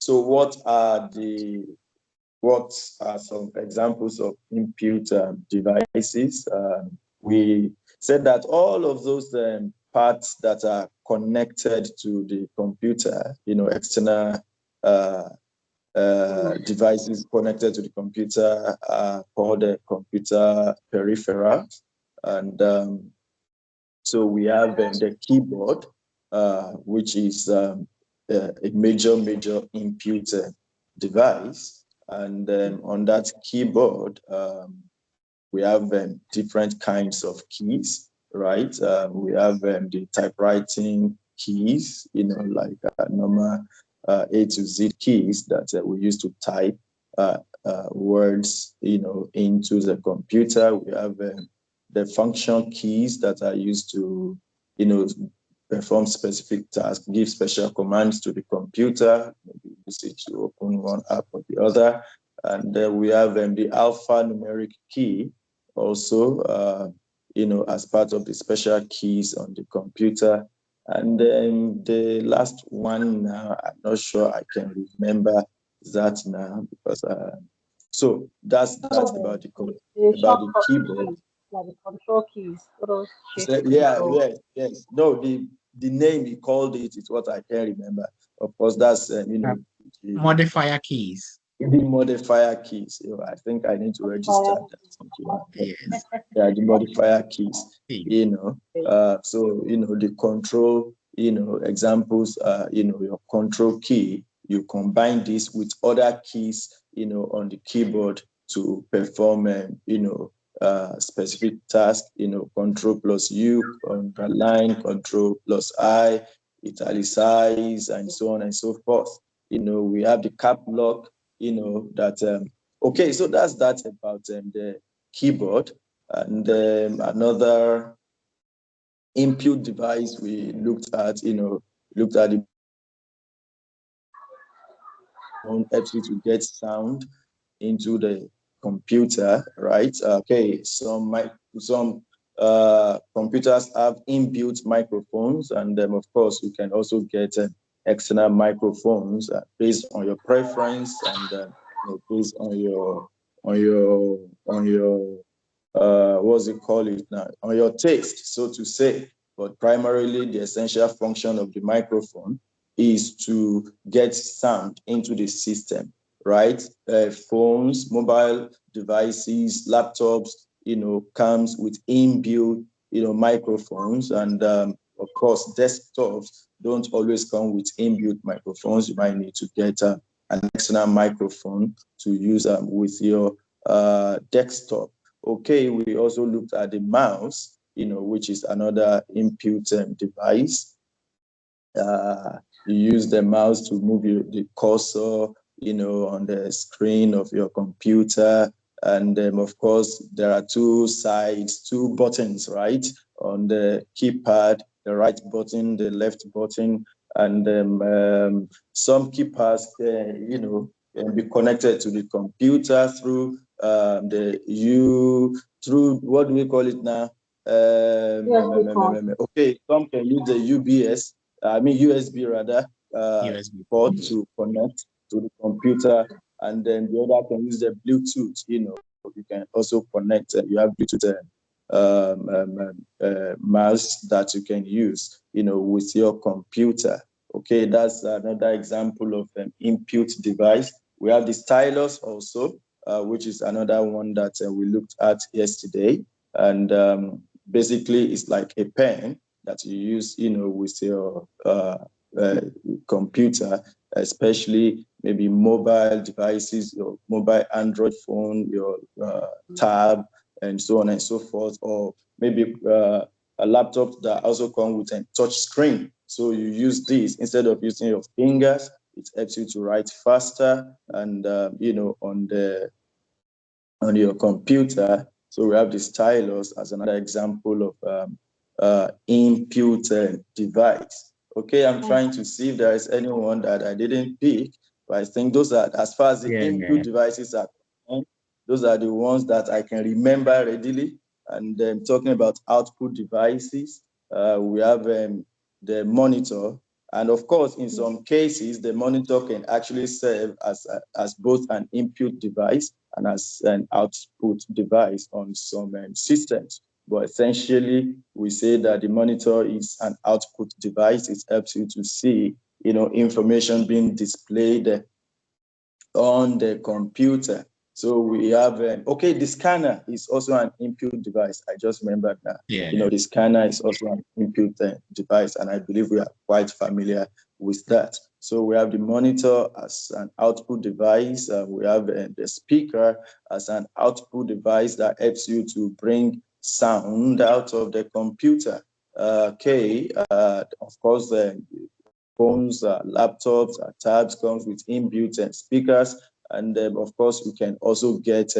So what are some examples of input devices? We said that all of those parts that are connected to the computer, external devices connected to the computer are called computer peripheral. And so we have the keyboard, which is a major input device. And on that keyboard, we have different kinds of keys, right? We have the typewriting keys, like normal A to Z keys that we use to type words, into the computer. We have the function keys that are used to, perform specific tasks, give special commands to the computer, maybe use it to open one app or the other. And then we have the alphanumeric key also, as part of the special keys on the computer. And then the last one now, I'm not sure I can remember that now because so that's about the keyboard. Like the control keys. Yes. No, the name he called it is what I can remember. Of course, that's the modifier keys. The modifier keys. I think I need to register that. Yes. Yeah, the modifier keys. So the control. Examples. Your control key. You combine this with other keys. On the keyboard to perform. Specific task, control plus U, underline, control plus I, italicize, and so on and so forth. We have the cap lock, that, okay, so that's that about the keyboard. And another input device we looked at, the helps you to get sound into the computer, right? Okay, some computers have inbuilt microphones, and of course you can also get external microphones based on your preference and based on your what's it called it now, on your taste, so to say. But primarily the essential function of the microphone is to get sound into the system, right? Phones, mobile devices, laptops, comes with inbuilt, microphones. And of course, desktops don't always come with inbuilt microphones. You might need to get an external microphone to use with your desktop. Okay, we also looked at the mouse, which is another input device. You use the mouse to move the cursor, on the screen of your computer. And of course, there are two buttons, right? On the keypad, the right button, the left button. And some keypads, can be connected to the computer through through, what do we call it now? Okay, some can use the USB rather, USB port to connect to the computer, and then the other can use the Bluetooth. You can also connect. You have Bluetooth mouse that you can use, with your computer. Okay, that's another example of an input device. We have the stylus also, which is another one that we looked at yesterday, and basically it's like a pen that you use, with your computer, especially maybe mobile devices, your mobile Android phone, your tab, and so on and so forth, or maybe a laptop that also comes with a touch screen. So you use this instead of using your fingers. It helps you to write faster, and on your computer. So we have the stylus as another example of input device. Okay, I'm trying to see if there is anyone that I didn't pick, but I think those are, as far as the input devices are concerned, those are the ones that I can remember readily. And then talking about output devices, we have the monitor, And of course, in some cases, the monitor can actually serve as both an input device and as an output device on some systems. But essentially, we say that the monitor is an output device. It helps you to see, information being displayed on the computer. So we have, the scanner is also an input device. I just remembered that. Yeah. The scanner is also an input device, and I believe we are quite familiar with that. So we have the monitor as an output device. We have the speaker as an output device that helps you to bring sound out of the computer. Of course, phones, laptops, tabs comes with inbuilt speakers. And of course, you can also get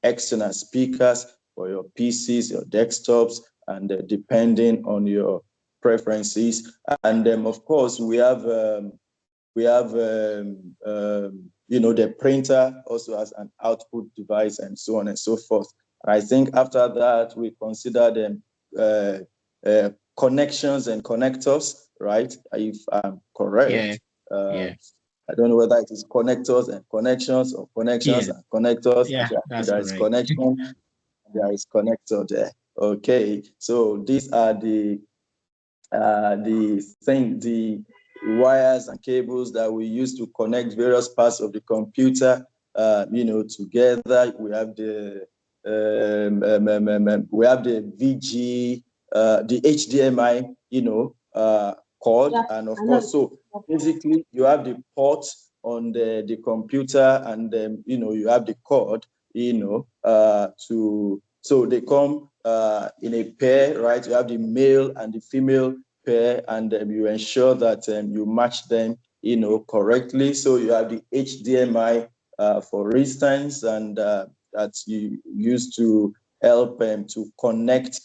external speakers for your PCs, your desktops, and depending on your preferences. And of course, we have the printer also as an output device, and so on and so forth. And I think after that, we consider them connections and connectors, right? If I'm correct. Yeah. I don't know whether it is connectors and connections or connections and connectors. Yeah, that's there is right. connection, there is connector there. Okay, so these are the wires and cables that we use to connect various parts of the computer, together. We have the VG, the HDMI, cord, and of course, so basically you have the port on the computer, and then you have the cord, so they come in a pair, right? You have the male and the female pair, and you ensure that you match them, correctly. So you have the HDMI, for instance, and that you use to help to connect,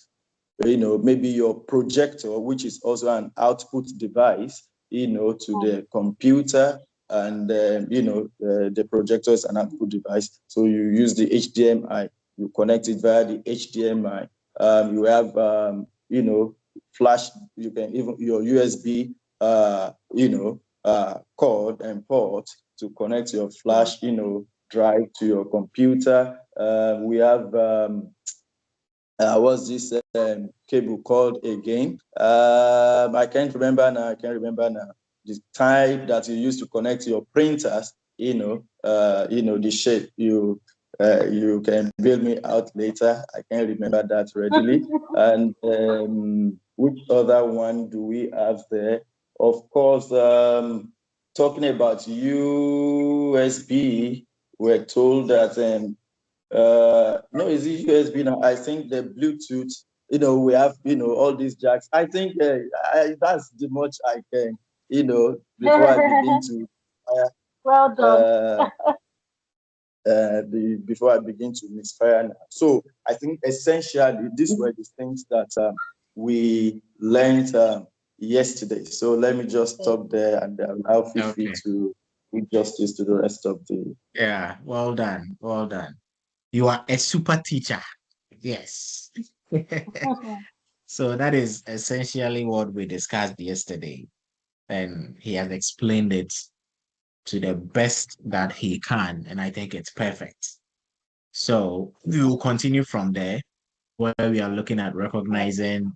maybe your projector, which is also an output device, to the computer, and the projector is an output device. So you use the HDMI, you connect it via the HDMI. You have, flash, you can even your USB, cord and port to connect your flash, drive to your computer. We have, what's this cable called again? I can't remember now. The type that you use to connect your printers, the shape. You can build me out later. I can't remember that readily. And which other one do we have there? Of course, talking about USB, we're told that no, is it USB now? I think the Bluetooth, we have, all these jacks. I think that's the much I can, before I begin to well done. before I begin to misfire now. So I think essentially these were the things that we learned yesterday. So let me just stop there, and allow Fiifi to do justice to the rest of the. Yeah, well done. You are a super teacher. Yes. So that is essentially what we discussed yesterday. And he has explained it to the best that he can. And I think it's perfect. So we will continue from there, where we are looking at recognizing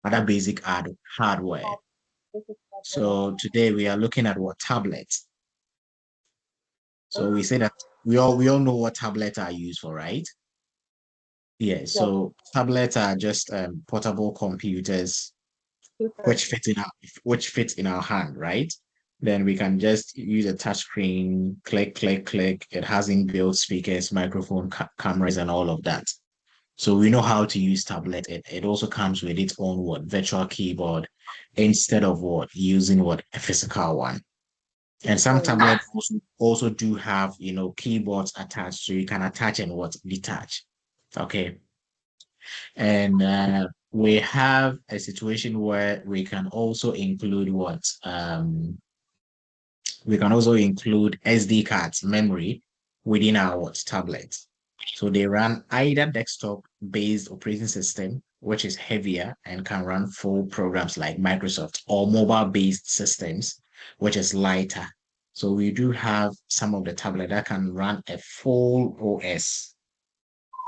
other basic hardware. So today we are looking at what tablets. So we say that we all know what tablets are used for, right? Yeah, so tablets are just portable computers which fit in our hand, right? Then we can just use a touch screen, click, click, click. It has inbuilt speakers, microphone, cameras, and all of that. So we know how to use tablet. It also comes with its own virtual keyboard, instead of using a physical one. And some tablets also do have keyboards attached, so you can attach and detach. Okay. And we have a situation where we can also include SD cards, memory, within our tablet. So they run either desktop-based operating system which is heavier and can run full programs like Microsoft, or mobile-based systems, which is lighter. So we do have some of the tablet that can run a full OS.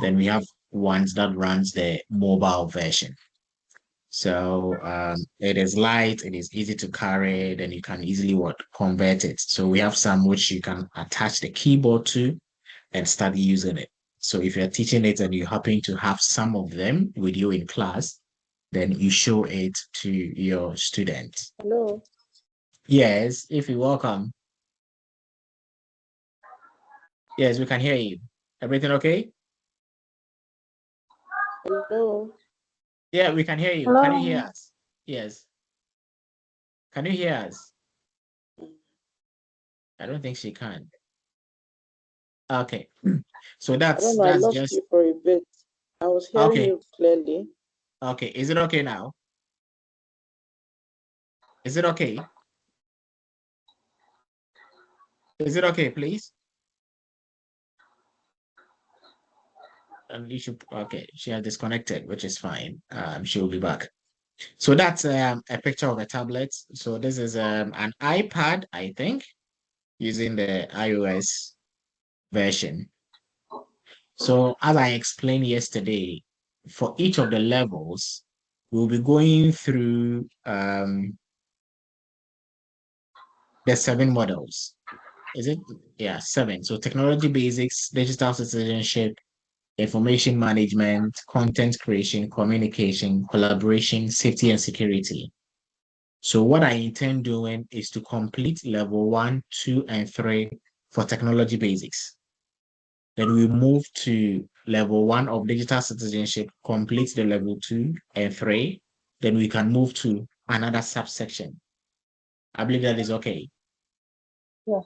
Then we have ones that runs the mobile version. So it is light, it is easy to carry, then you can easily convert it. So we have some which you can attach the keyboard to and start using it. So if you're teaching it and you happen to have some of them with you in class, then you show it to your students. Hello. Yes, if you're welcome. Yes, we can hear you. Everything okay? Hello. Yeah, we can hear you. Hello. Can you hear us? Yes. Can you hear us? I don't think she can. Okay. So that's I lost just you for a bit. I was hearing okay. you clearly. Okay. Is it okay now? Is it okay? Is it okay, please? And you should, okay, she has disconnected, which is fine. She'll be back. So that's a picture of a tablet. So this is an iPad, I think, using the iOS version. So as I explained yesterday, for each of the levels, we'll be going through the 7 models. Is it? Yeah, 7. So technology basics, digital citizenship, information management, content creation, communication, collaboration, safety and security. So what I intend doing is to complete level 1, 2, and 3 for technology basics. Then we move to level 1 of digital citizenship, complete the level 2 and 3. Then we can move to another subsection. I believe that is okay. Yeah.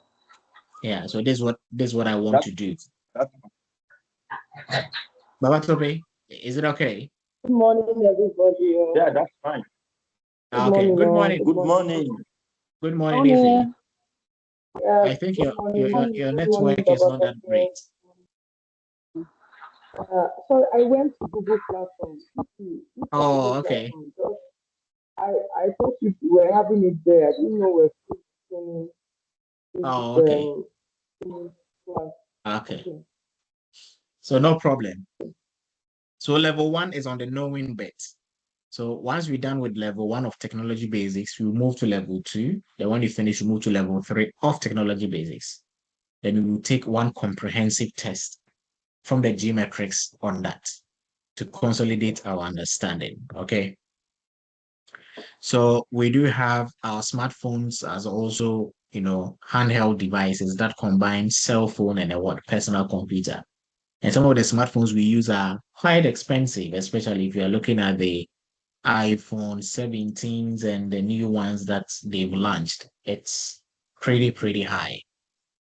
Yeah, so this is what I want to do. Baba Tope, is it okay? Good morning, everybody. Yeah, that's fine. Okay, good morning. Good morning. Good morning, Fiifi. Yeah, I think your good network morning, is not that great. Sorry, I went to Google Classroom. Oh, okay. I thought you were having it there. I didn't know we're still Oh, okay. class. Okay. So no problem. So level 1 is on the knowing bit. So once we're done with level 1 of technology basics, we move to level 2. Then when you finish, we move to level 3 of technology basics. Then we will take one comprehensive test from the geometrics on that to consolidate our understanding. Okay. So we do have our smartphones as also, handheld devices that combine cell phone and a personal computer. And some of the smartphones we use are quite expensive, especially if you're looking at the iPhone 17s and the new ones that they've launched. It's pretty high.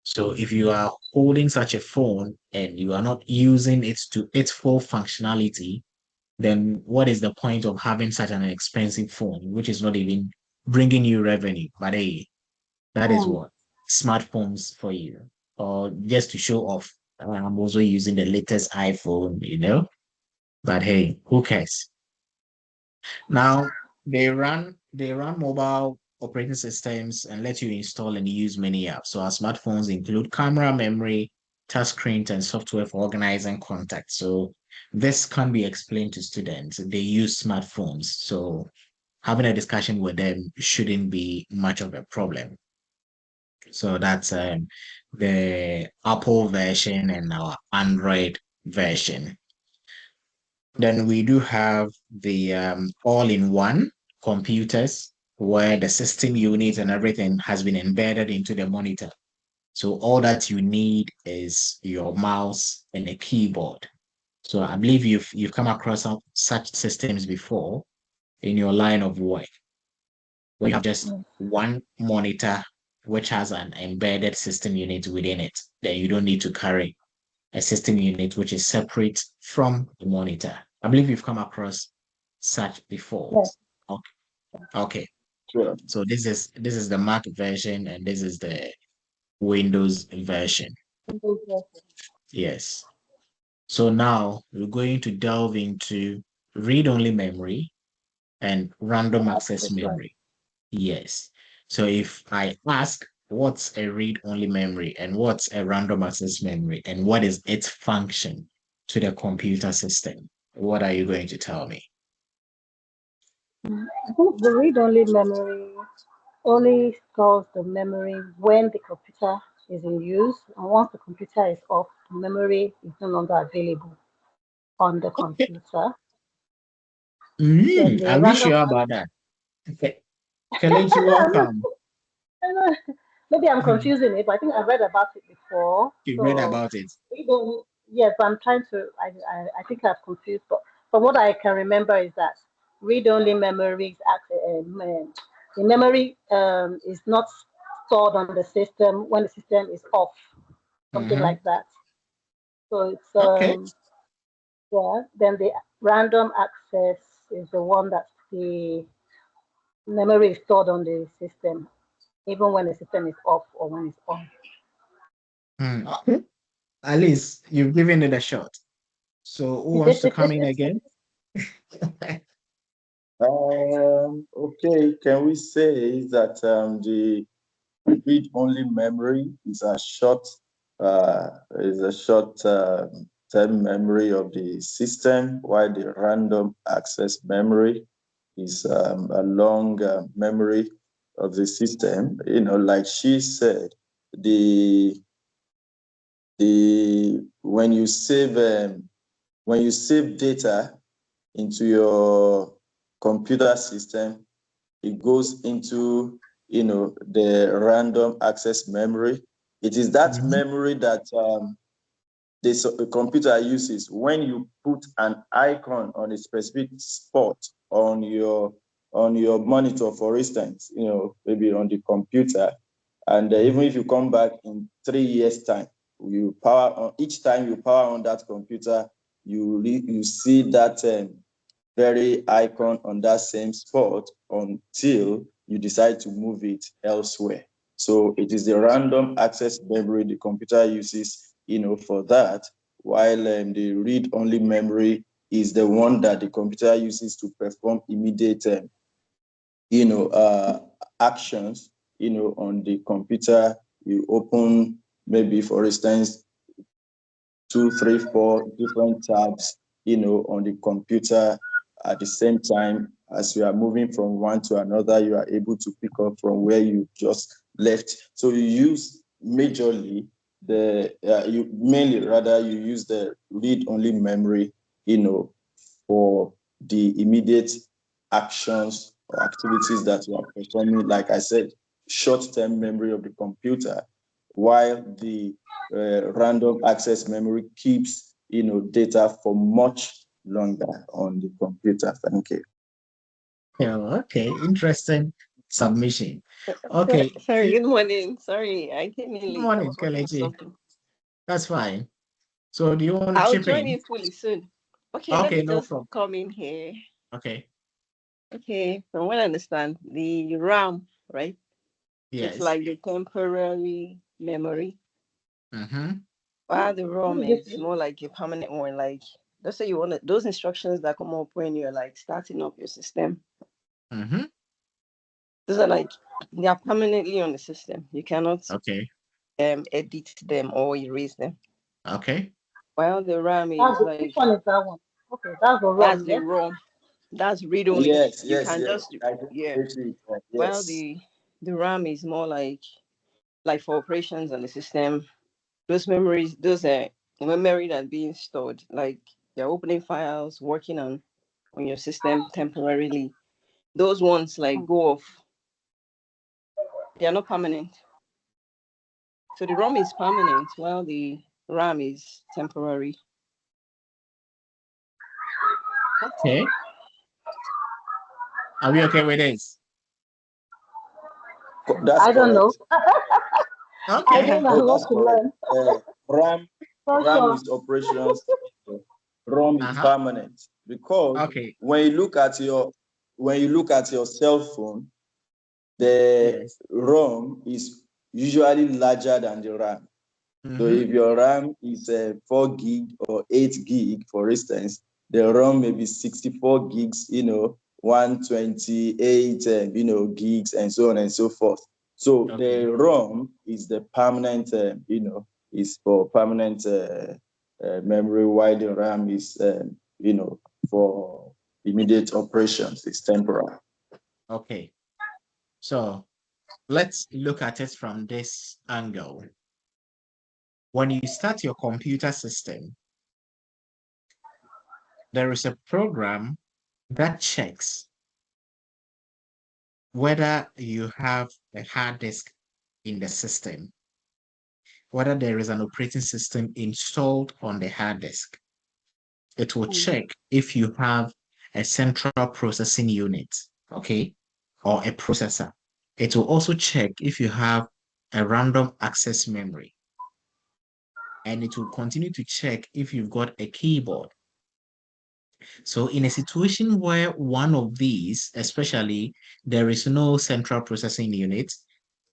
So if you are holding such a phone and you are not using it to its full functionality, then what is the point of having such an expensive phone, which is not even bringing you revenue? But hey, that is what smartphones for you, or just to show off. I'm also using the latest iPhone. But hey, who cares? Now they run mobile operating systems and let you install and use many apps. So our smartphones include camera, memory, touchscreens, and software for organizing contacts. So this can be explained to students. They use smartphones, so having a discussion with them shouldn't be much of a problem. So that's the Apple version and our Android version. Then we do have the all-in-one computers where the system unit and everything has been embedded into the monitor. So all that you need is your mouse and a keyboard. So I believe you've come across such systems before in your line of work, where you have just one monitor which has an embedded system unit within it. Then you don't need to carry a system unit which is separate from the monitor. I believe you've come across such before. Yes. Okay. Sure. So this is the Mac version and this is the Windows version. Yes. So now we're going to delve into read-only memory and random access That's right. memory. Yes. So if I ask what's a read-only memory and what's a random access memory and what is its function to the computer system, what are you going to tell me? I think the read-only memory only stores the memory when the computer is in use, and once the computer is off, the memory is no longer available on the computer. Then Are the we random sure about that? Okay. Kelechi, welcome. maybe I'm Hmm. confusing it, but I think I read about it before. You read So about it. read-only, yes, but I'm trying to. I think I've confused, but from what I can remember is that read-only memory is the memory is not stored on the system when the system is off, something Mm-hmm. like that. So it's Okay. yeah. Then the random access is the one that the memory is stored on the system, even when the system is off or when it's on. Hmm. At least you've given it a shot. So who wants to come in again? Okay, can we say that the read-only memory is a short term memory of the system, while the random access memory is a long memory of the system. You know, like she said, the when you save data into your computer system, it goes into the random access memory. It is that Mhm. memory that the computer uses when you put an icon on a specific spot on your monitor, for instance, maybe on the computer, and even if you come back in 3 years time, you power on each time you power on that computer, you see that very icon on that same spot until you decide to move it elsewhere. So it is the random access memory the computer uses, for that, while the read-only memory is the one that the computer uses to perform immediate, actions, on the computer. You open, maybe for instance, 2, 3, 4 different tabs, on the computer at the same time. As you are moving from one to another, you are able to pick up from where you just left. So you use majorly you use the read-only memory, for the immediate actions or activities that you are performing. Like I said, short-term memory of the computer, while the random access memory keeps data for much longer on the computer. Thank you. Yeah, okay, interesting submission. Sorry, Okay, sorry, good morning. Sorry, I came in good late. I morning, was working on Kelechi. something. That's fine. So do you want to I'll chip join in? in fully soon. Okay, let Okay, me no just problem. come in here. Okay, Okay, from what I understand, the RAM, right? It's yes. like the temporary memory, Mm-hmm. while the What ROM did you is say? more like a permanent one. Like, let's say you want those instructions that come up when you're like starting up your system. Mm-hmm. Those are like they are permanently on the system. You cannot Okay. edit them or erase them. Okay. While the RAM That's is which like one is that one? Okay, that's the that's wrong, the yes? ROM. That's read only. Yes, You yes, can yes. just I can yeah. relate to it. While Yes. the RAM is more like for operations on the system. Those memories, those memory that being stored, like you're opening files, working on your system temporarily. Those ones like Hmm. go off. They are not permanent. So the ROM is permanent while the RAM is temporary. Okay. Are we okay with this? That's I don't know. correct. I Okay. don't know. I Oh, want that's to correct. learn. RAM For RAM sure. is operations. ROM is Uh-huh. permanent, because Okay. when you look at your cell phone, the Yes. ROM is usually larger than the RAM. So Mm-hmm. if your RAM is 4 gig or 8 gig, for instance, the ROM may be 64 gigs, 128, gigs, and so on and so forth. So Okay. the ROM is the permanent, is for permanent memory, while the RAM is, for immediate operations. It's temporal. Okay. So let's look at it from this angle. When you start your computer system, there is a program that checks whether you have a hard disk in the system, whether there is an operating system installed on the hard disk. It will check if you have a central processing unit, okay, or a processor. It will also check if you have a random access memory. And it will continue to check if you've got a keyboard. So in a situation where one of these, especially there is no central processing unit,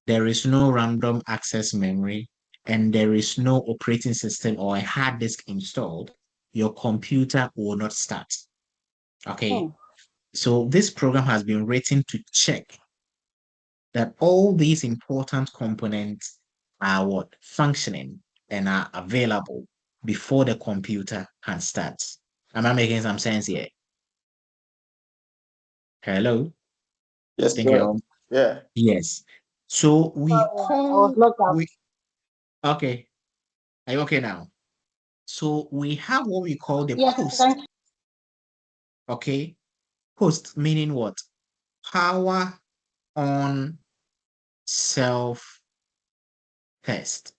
there is no random access memory, and there is no operating system or a hard disk installed, your computer will not start. Okay. So this program has been written to check that all these important components are what functioning and are available before the computer can start. Am I making some sense here? Hello? Yes, Thank go you. on. Yeah. Yes. So we I was call locked out. okay. Are you okay now? So we have what we call the Yes, post. thank you. Okay. Post meaning what? Power on self test.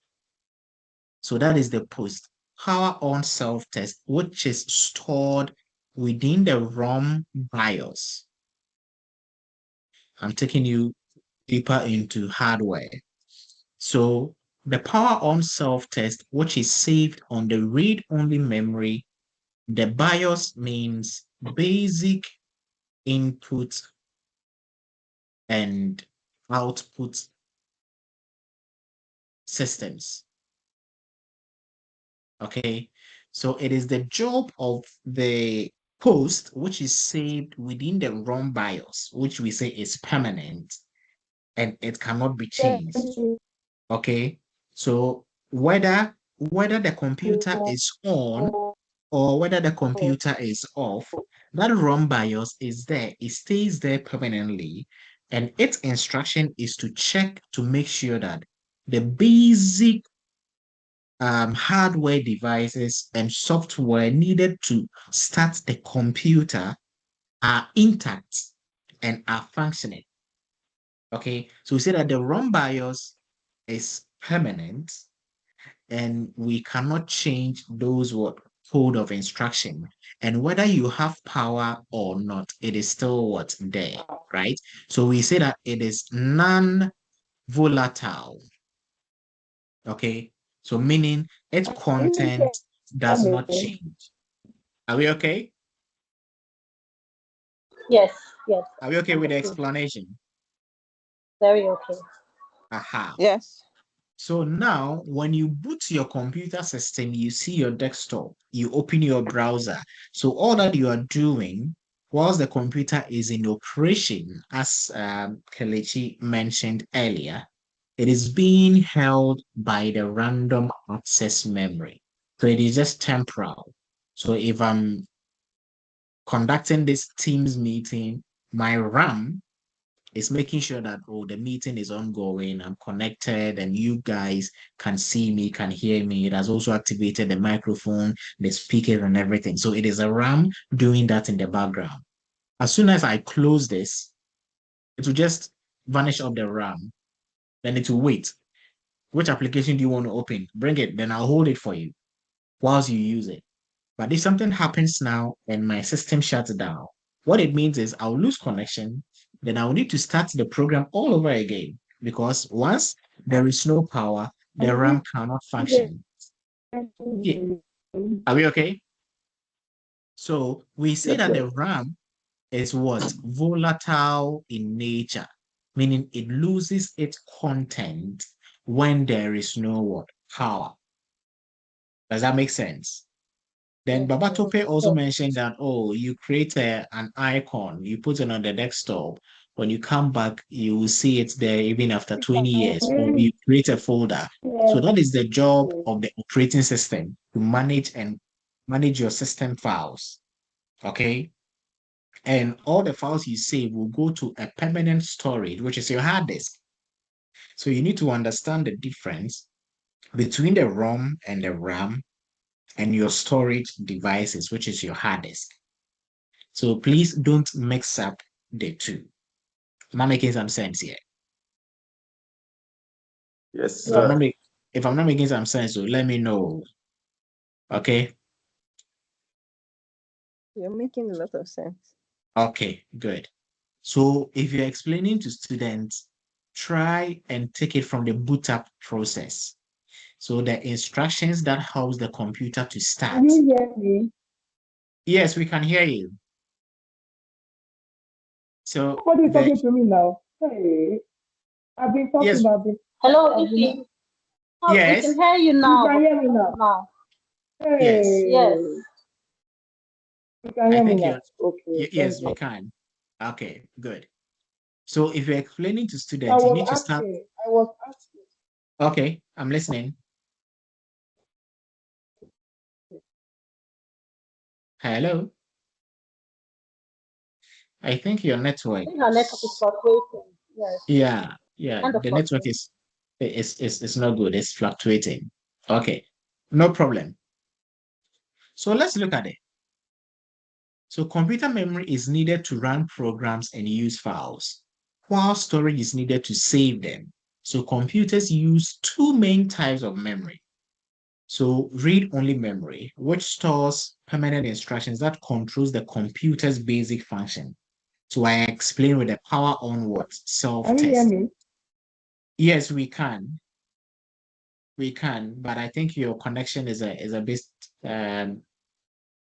So that is the post. Power on self test, which is stored within the ROM BIOS. I'm taking you deeper into hardware. So the power on self test, which is saved on the read-only memory, the BIOS means basic input and output systems. Okay, so it is the job of the post, which is saved within the ROM BIOS, which we say is permanent and it cannot be changed. Okay, so whether the computer is on or whether the computer is off, that ROM BIOS is there. It stays there permanently, and its instruction is to check to make sure that the basic hardware devices and software needed to start the computer are intact and are functioning. Okay, so we say that the ROM BIOS is permanent and we cannot change those what code of instruction. And whether you have power or not, it is still what there, right? So we say that it is non-volatile. Okay, so meaning its content does not change. Are we okay? Yes, yes. Are we okay with the Understood. explanation? Very okay. Aha. Yes. So now when you boot your computer system, you see your desktop, you open your browser. So all that you are doing whilst the computer is in operation, as Kelechi mentioned earlier, it is being held by the random access memory. So it is just temporal. So if I'm conducting this Teams meeting, my RAM is making sure that, oh, the meeting is ongoing, I'm connected, and you guys can see me, can hear me. It has also activated the microphone, the speakers, and everything. So it is a RAM doing that in the background. As soon as I close this, it will just vanish off the RAM. Then it will wait. Which application do you want to open? Bring it, then I'll hold it for you whilst you use it. But if something happens now and my system shuts down, what it means is I'll lose connection. Then I'll need to start the program all over again because once there is no power, the RAM cannot function. Yeah. Are we okay? So we say Yes, that sir. the RAM is what? Volatile in nature, meaning it loses its content when there is no what? Power. Does that make sense? Then Baba Tope also Yes. mentioned that, oh, you create an icon, you put it on the desktop. When you come back, you will see it there even after 20 years, or you create a folder. So that is the job of the operating system, to manage your system files. Okay. And all the files you save will go to a permanent storage, which is your hard disk. So you need to understand the difference between the ROM and the RAM and your storage devices, which is your hard disk. So please don't mix up the two. Am I making some sense here? Yes, If I'm not sir. if I'm not making some sense, so let me know. Okay. You're making a lot of sense. Okay, good. So if you're explaining to students, try and take it from the boot up process. So the instructions that helps the computer to start. Can you hear me? Yes, we can hear you. So Nobody is talking to me now. Hey, I've been talking. yes, Hello, Ify. Oh, we yes, can hear you You now. can hear me now. Now. yes. Hey, Yes. you can I hear me think now. Okay, thank yes, we you. can. Okay, good. So if you're explaining to I students, you need was to start. asking. I was asking. Okay, I'm listening. Hello. I think your I network. think our network is fluctuating. Yes. Yeah. Kind of The network fluctuating. is not good. It's fluctuating. Okay, no problem. So let's look at it. So computer memory is needed to run programs and use files, while storage is needed to save them. So computers use two main types of memory. So read-only memory, which stores permanent instructions that controls the computer's basic function. So I explain with the power on what? Can you hear Self-test. me? Yes, we can. We can, but I think your connection is a bit um,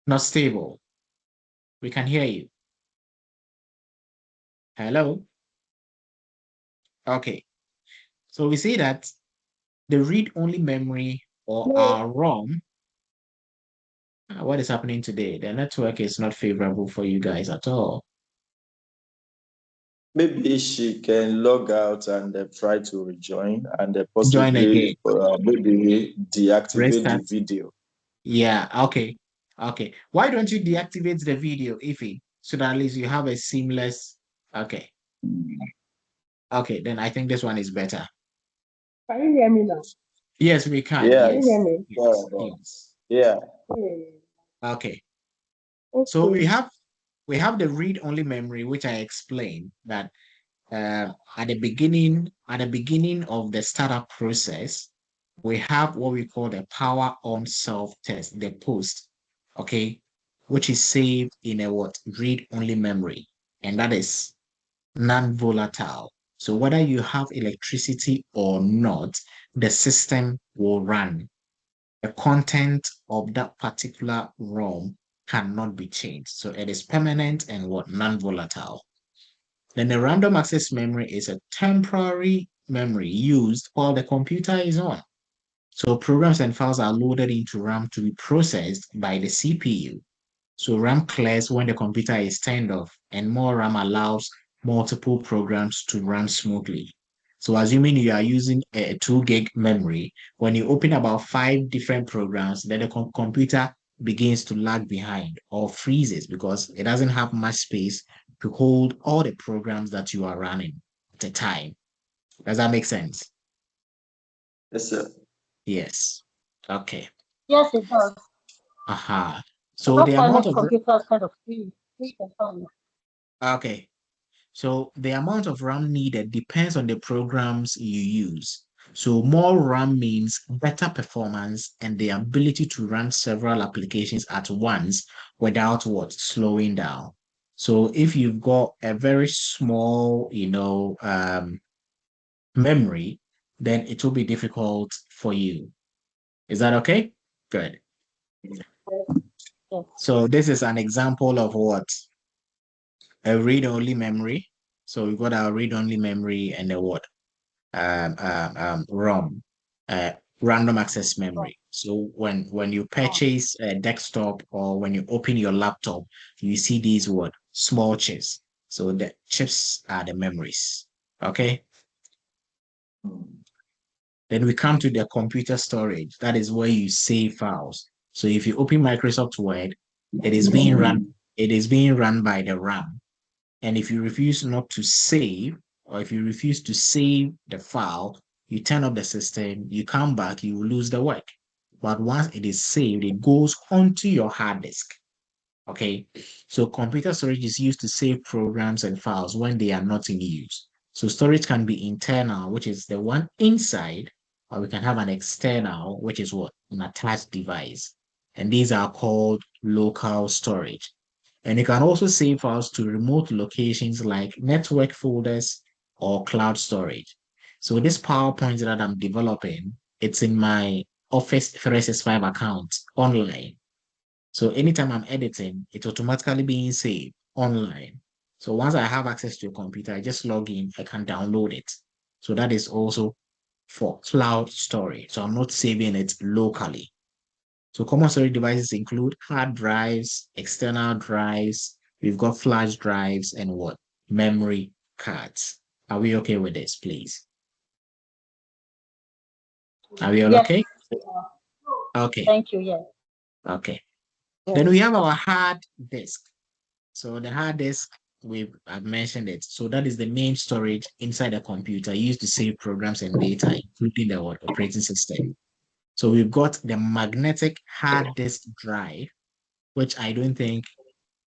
not stable. We can hear you. Hello? Okay. So we see that the read-only memory or No. our ROM, what is happening today? The network is not favorable for you guys at all. Maybe she can log out and try to rejoin and Join possibly again. maybe deactivate the Restart. video. Yeah, okay. Okay. Why don't you deactivate the video, Ify, so that at least you have a seamless. Okay. Okay, then I think this one is better. Can you hear me now? Yes, we can. Yeah, Can you hear Yes. me? Yes. Yes. yeah. Hey. Okay. So Okay. we have the read-only memory, which I explained that at the beginning of the startup process, we have what we call the power on self-test, the post, okay, which is saved in a what read-only memory, and that is non-volatile. So whether you have electricity or not, the system will run. The content of that particular ROM cannot be changed. So it is permanent and what non-volatile. Then the random access memory is a temporary memory used while the computer is on. So programs and files are loaded into RAM to be processed by the CPU. So RAM clears when the computer is turned off, and more RAM allows multiple programs to run smoothly. So assuming you are using a 2 gig memory, when you open about 5 different programs, then the computer begins to lag behind or freezes because it doesn't have much space to hold all the programs that you are running at a time. Does that make sense? Yes, sir. Yes. Okay. Yes, it does. Aha. But So that's the why amount most of computers kind of freeze and fun. okay. So the amount of RAM needed depends on the programs you use. So more RAM means better performance and the ability to run several applications at once without what slowing down. So if you've got a very small, memory, then it will be difficult for you. Is that okay? Good. Yes. So this is an example of what? A read-only memory. So we've got our read-only memory and a what? ROM. random access memory. So when you purchase a desktop or when you open your laptop, you see these small chips. So the chips are the memories. Okay. Then we come to the computer storage. That is where you save files. So if you open Microsoft Word, it is being run by the RAM. And if you refuse not to save, or if you refuse to save the file, you turn off the system, you come back, you will lose the work. But once it is saved, it goes onto your hard disk. Okay. So computer storage is used to save programs and files when they are not in use. So storage can be internal, which is the one inside, or we can have an external, which is an attached device. And these are called local storage. And you can also save files to remote locations like network folders or cloud storage. So this PowerPoint that I'm developing, it's in my Office 365 account online. So anytime I'm editing, it's automatically being saved online. So once I have access to a computer, I just log in, I can download it. So that is also for cloud storage. So I'm not saving it locally. So common storage devices include hard drives, external drives, we've got flash drives, and memory cards. Are we okay with this, please? Are we all Yes. okay? Okay. Thank you. Yes. Okay. Yes. Then we have our hard disk. So the hard disk, I've mentioned it. So that is the main storage inside a computer used to save programs and data, including the operating system. So we've got the magnetic hard disk drive, which I don't think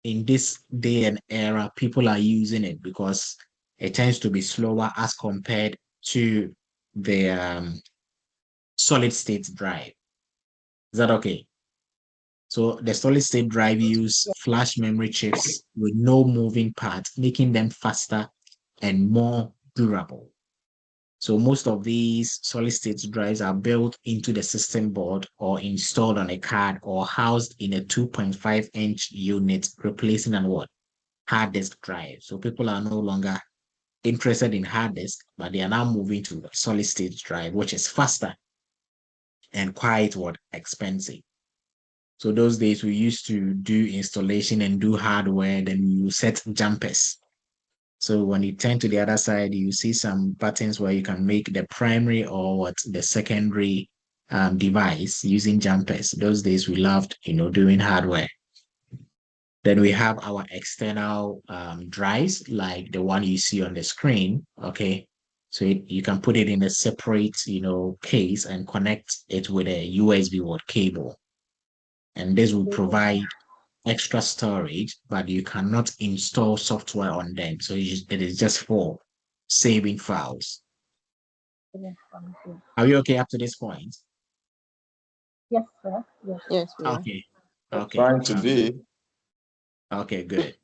in this day and era people are using it because it tends to be slower as compared to the solid state drive. Is that okay? So the solid state drive use flash memory chips with no moving parts, making them faster and more durable. So most of these solid state drives are built into the system board or installed on a card or housed in a 2.5-inch unit, replacing an hard disk drive. So people are no longer interested in hard disk, but they are now moving to the solid state drive, which is faster and quite expensive. So those days we used to do installation and do hardware, then you set jumpers. So when you turn to the other side, you see some buttons where you can make the primary or the secondary device using jumpers. Those days we loved, doing hardware. Then we have our external drives, like the one you see on the screen. Okay. So you can put it in a separate, case and connect it with a USB cable. And this will provide extra storage, but you cannot install software on them. So it is just for saving files. Are we okay up to this point? Yes, sir. Yes. Yes, we are. Okay. Okay. Trying to be. Okay, good.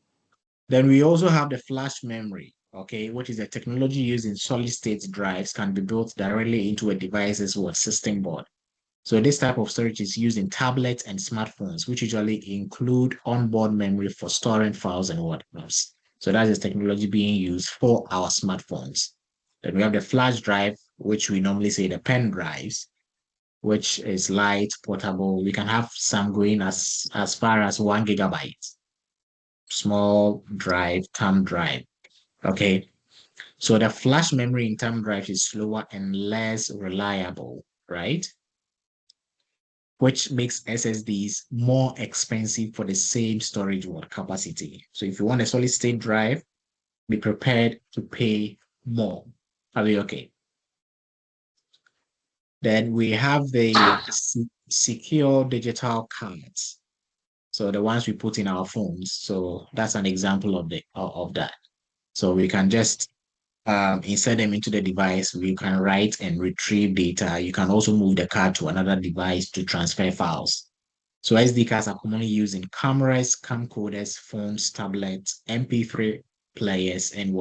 Then we also have the flash memory, okay, which is a technology used in solid state drives, can be built directly into a device's system board. So this type of storage is used in tablets and smartphones, which usually include onboard memory for storing files and whatnot. So that is technology being used for our smartphones. Then we have the flash drive, which we normally say the pen drives, which is light, portable. We can have some going as far as 1 gigabyte. Small drive, thumb drive. Okay. So the flash memory in thumb drive is slower and less reliable, right? Which makes SSDs more expensive for the same storage capacity. So if you want a solid state drive, be prepared to pay more. Are we okay? Then we have the secure digital cards. So the ones we put in our phones. So that's an example of that. So we can just insert them into the device. We can write and retrieve data. You can also move the card to another device to transfer files. So SD cards are commonly used in cameras, camcorders, phones, tablets, MP3 players, and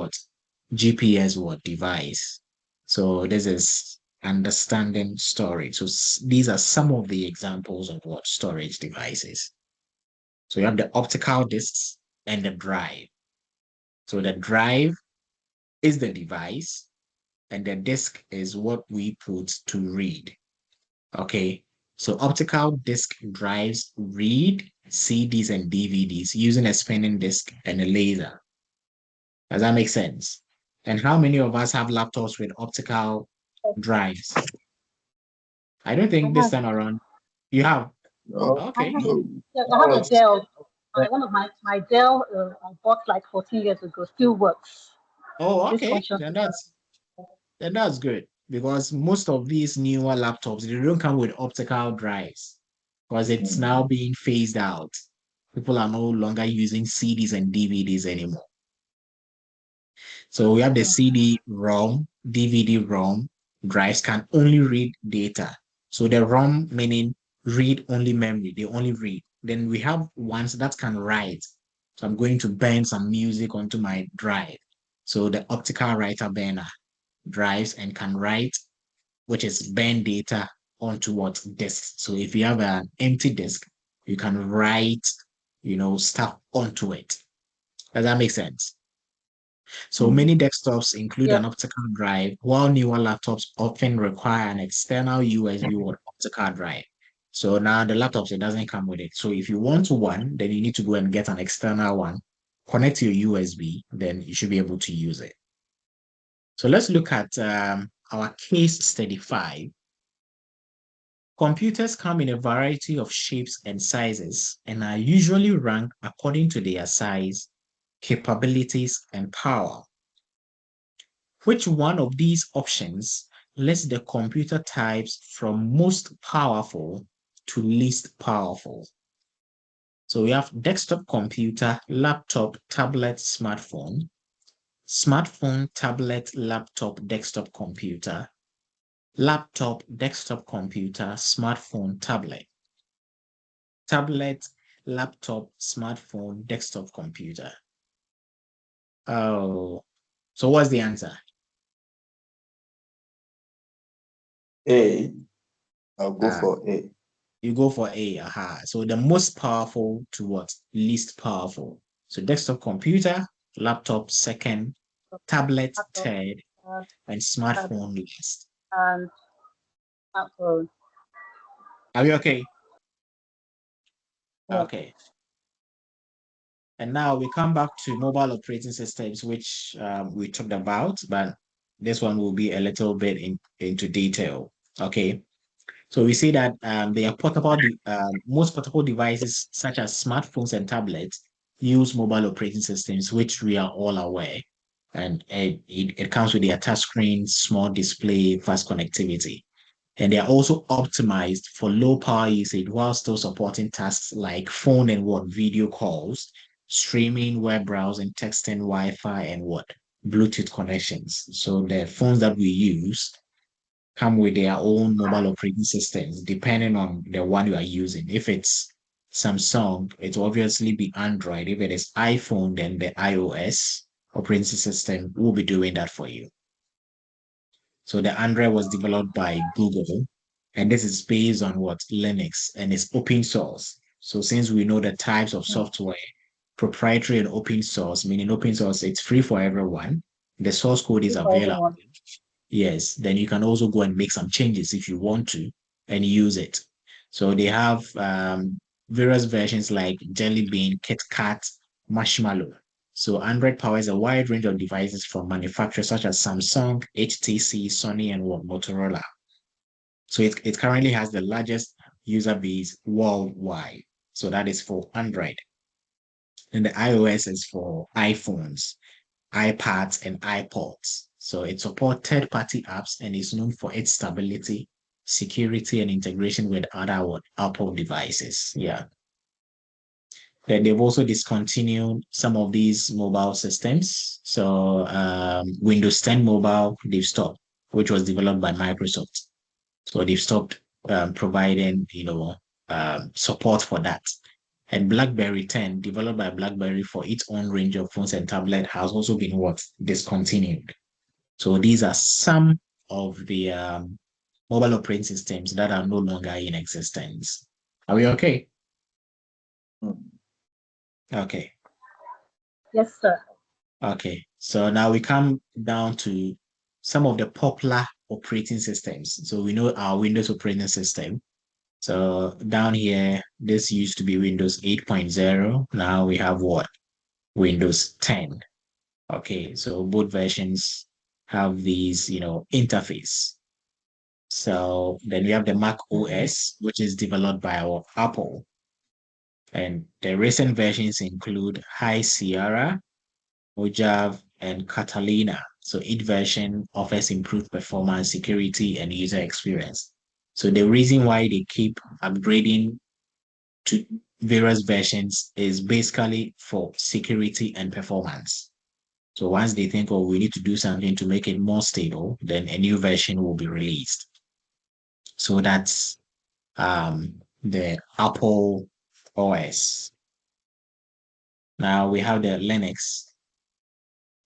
GPS device. So this is understanding storage. So these are some of the examples of storage devices. So you have the optical discs and the drive. So the drive is the device and the disk is what we put to read. Okay, so optical disk drives read CDs and DVDs using a spinning disk and a laser. Does that make sense? And how many of us have laptops with optical drives? I don't think this time around you have. No, Okay. no. Yes, I have a Dell. One of my Dell I bought like 14 years ago still works. Oh, This okay. function. Then that's good because most of these newer laptops they don't come with optical drives because it's now being phased out. People are no longer using CDs and DVDs anymore. So we have the CD-ROM, DVD-ROM drives can only read data. So the ROM meaning read only memory, they only read. Then we have ones that can write. So I'm going to burn some music onto my drive. So the optical writer burner drives and can write, which is burn data onto what disk. So if you have an empty disk, you can write, stuff onto it. Does that make sense? So many desktops include Yeah. an optical drive, while newer laptops often require an external USB or optical drive. So now the laptops, it doesn't come with it. So if you want one, then you need to go and get an external one, connect your USB, then you should be able to use it. So let's look at our case study 5. Computers come in a variety of shapes and sizes and are usually ranked according to their size, capabilities, and power. Which one of these options lists the computer types from most powerful to least powerful? So we have desktop computer, laptop, tablet, smartphone, tablet, laptop, desktop computer, laptop, desktop computer, smartphone, tablet, laptop, smartphone, desktop computer. Oh, so what's the answer? A. I'll go for A. You go for A. Aha. So the most powerful to what? Least powerful. So desktop computer, laptop second, tablet third, and smartphone last. And smartphone. Are we okay? Yeah. Okay. And now we come back to mobile operating systems, which we talked about, but this one will be a little bit into detail. Okay. So we see that they are portable. Most portable devices, such as smartphones and tablets, use mobile operating systems, which we are all aware. And it comes with their touch screen, small display, fast connectivity. And they are also optimized for low power usage while still supporting tasks like phone and video calls, streaming, web browsing, texting, Wi-Fi, and Bluetooth connections. So the phones that we use come with their own mobile operating systems, depending on the one you are using. If it's Samsung, it will obviously be Android. If it is iPhone, then the iOS operating system will be doing that for you. So the Android was developed by Google, and this is based on Linux, and it's open source. So since we know the types of software, proprietary and open source, meaning open source, it's free for everyone. The source code is available. Yes, then you can also go and make some changes if you want to and use it. So they have various versions like Jelly Bean, KitKat, Marshmallow. So Android powers a wide range of devices from manufacturers such as Samsung, HTC, Sony, and Motorola. So it currently has the largest user base worldwide. So that is for Android. And the iOS is for iPhones, iPads, and iPods. So it supports third-party apps and is known for its stability, security, and integration with other Apple devices. Yeah. Then they've also discontinued some of these mobile systems. So Windows 10 Mobile, they've stopped, which was developed by Microsoft. So they've stopped providing, support for that. And BlackBerry 10, developed by BlackBerry for its own range of phones and tablet, has also been discontinued. So these are some of the mobile operating systems that are no longer in existence. Are we okay? Okay. Yes, sir. Okay. So now we come down to some of the popular operating systems. So we know our Windows operating system. So down here, this used to be Windows 8.0. Now we have what? Windows 10. Okay, so both versions have these, interface. So then we have the Mac OS, which is developed by our Apple. And the recent versions include High Sierra, Mojave, and Catalina. So each version offers improved performance, security, and user experience. So the reason why they keep upgrading to various versions is basically for security and performance. So once they think, oh, we need to do something to make it more stable, then a new version will be released. So that's the Apple OS. Now we have the Linux.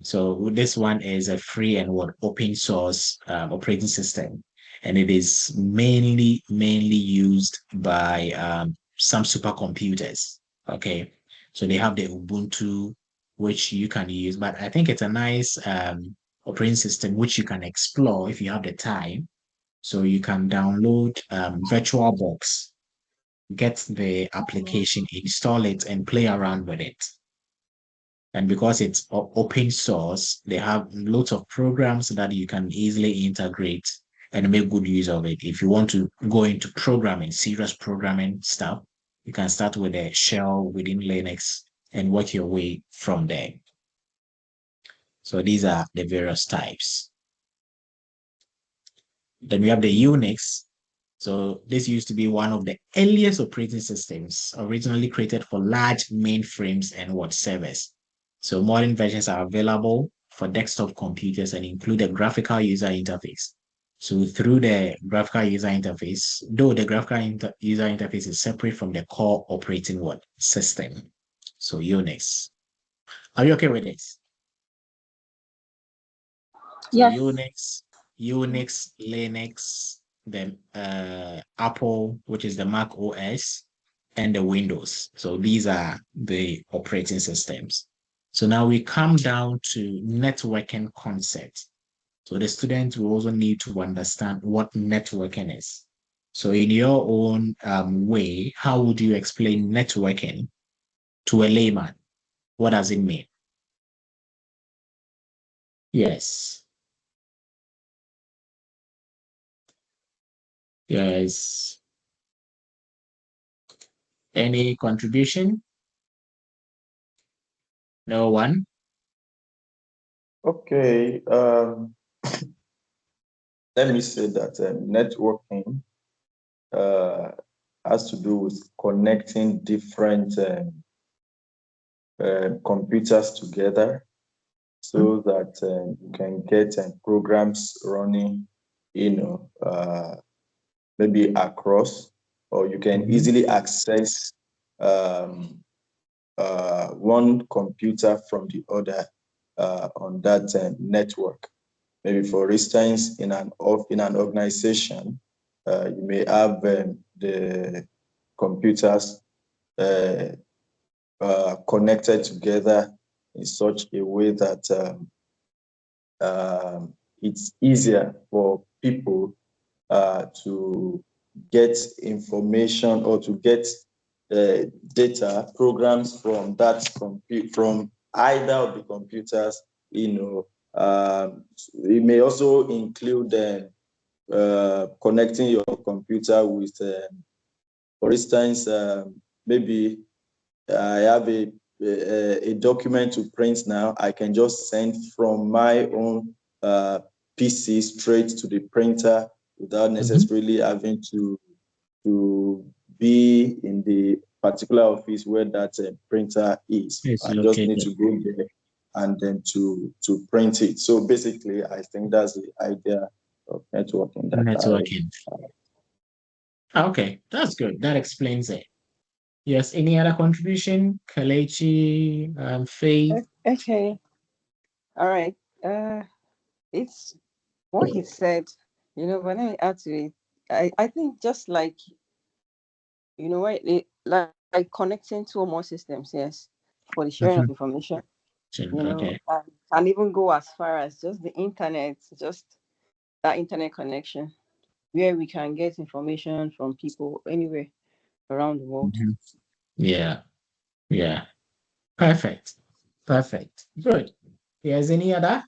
So this one is a free and open source operating system, and it is mainly used by some supercomputers. Okay, so they have the Ubuntu, which you can use, but I think it's a nice operating system which you can explore if you have the time. So you can download VirtualBox, get the application, install it, and play around with it. And because it's open source, they have lots of programs that you can easily integrate and make good use of it. If you want to go into programming, serious programming stuff, you can start with a shell within Linux and work your way from there. So these are the various types. Then we have the Unix. So this used to be one of the earliest operating systems, originally created for large mainframes and servers. So modern versions are available for desktop computers and include a graphical user interface. So through the graphical user interface, though the graphical user interface is separate from the core operating system. So Unix. Are you okay with this? So Yes. Unix, Linux, then Apple, which is the Mac OS, and the Windows. So these are the operating systems. So now we come down to networking concept. So the students will also need to understand what networking is. So in your own way, how would you explain networking to a layman? What does it mean? Yes. Yes. Any contribution? No one? Okay. Let me say that networking has to do with connecting different computers together so that you can get programs running, maybe across, or you can easily access one computer from the other on that network. Maybe for instance, in an organization, you may have the computers connected together in such a way that it's easier for people to get information or to get data programs from from either of the computers. It may also include connecting your computer with, for instance, maybe I have a document to print now. I can just send from my own PC straight to the printer without necessarily having to be in the particular office where that printer is. It's I just need located. to go there and then to print it. So basically, I think that's the idea of networking. Networking. Okay, that's good. That explains it. Yes, any other contribution? Kalechi, Faith? Okay. All right. It's what he said, when I add to it, I think just like, like connecting two or more systems, yes, for the sharing of information, Okay. and even go as far as just the internet, just that internet connection where we can get information from people anywhere around the world. Mhm. Yeah. Yeah. Perfect. Perfect. Good. Yes, any other?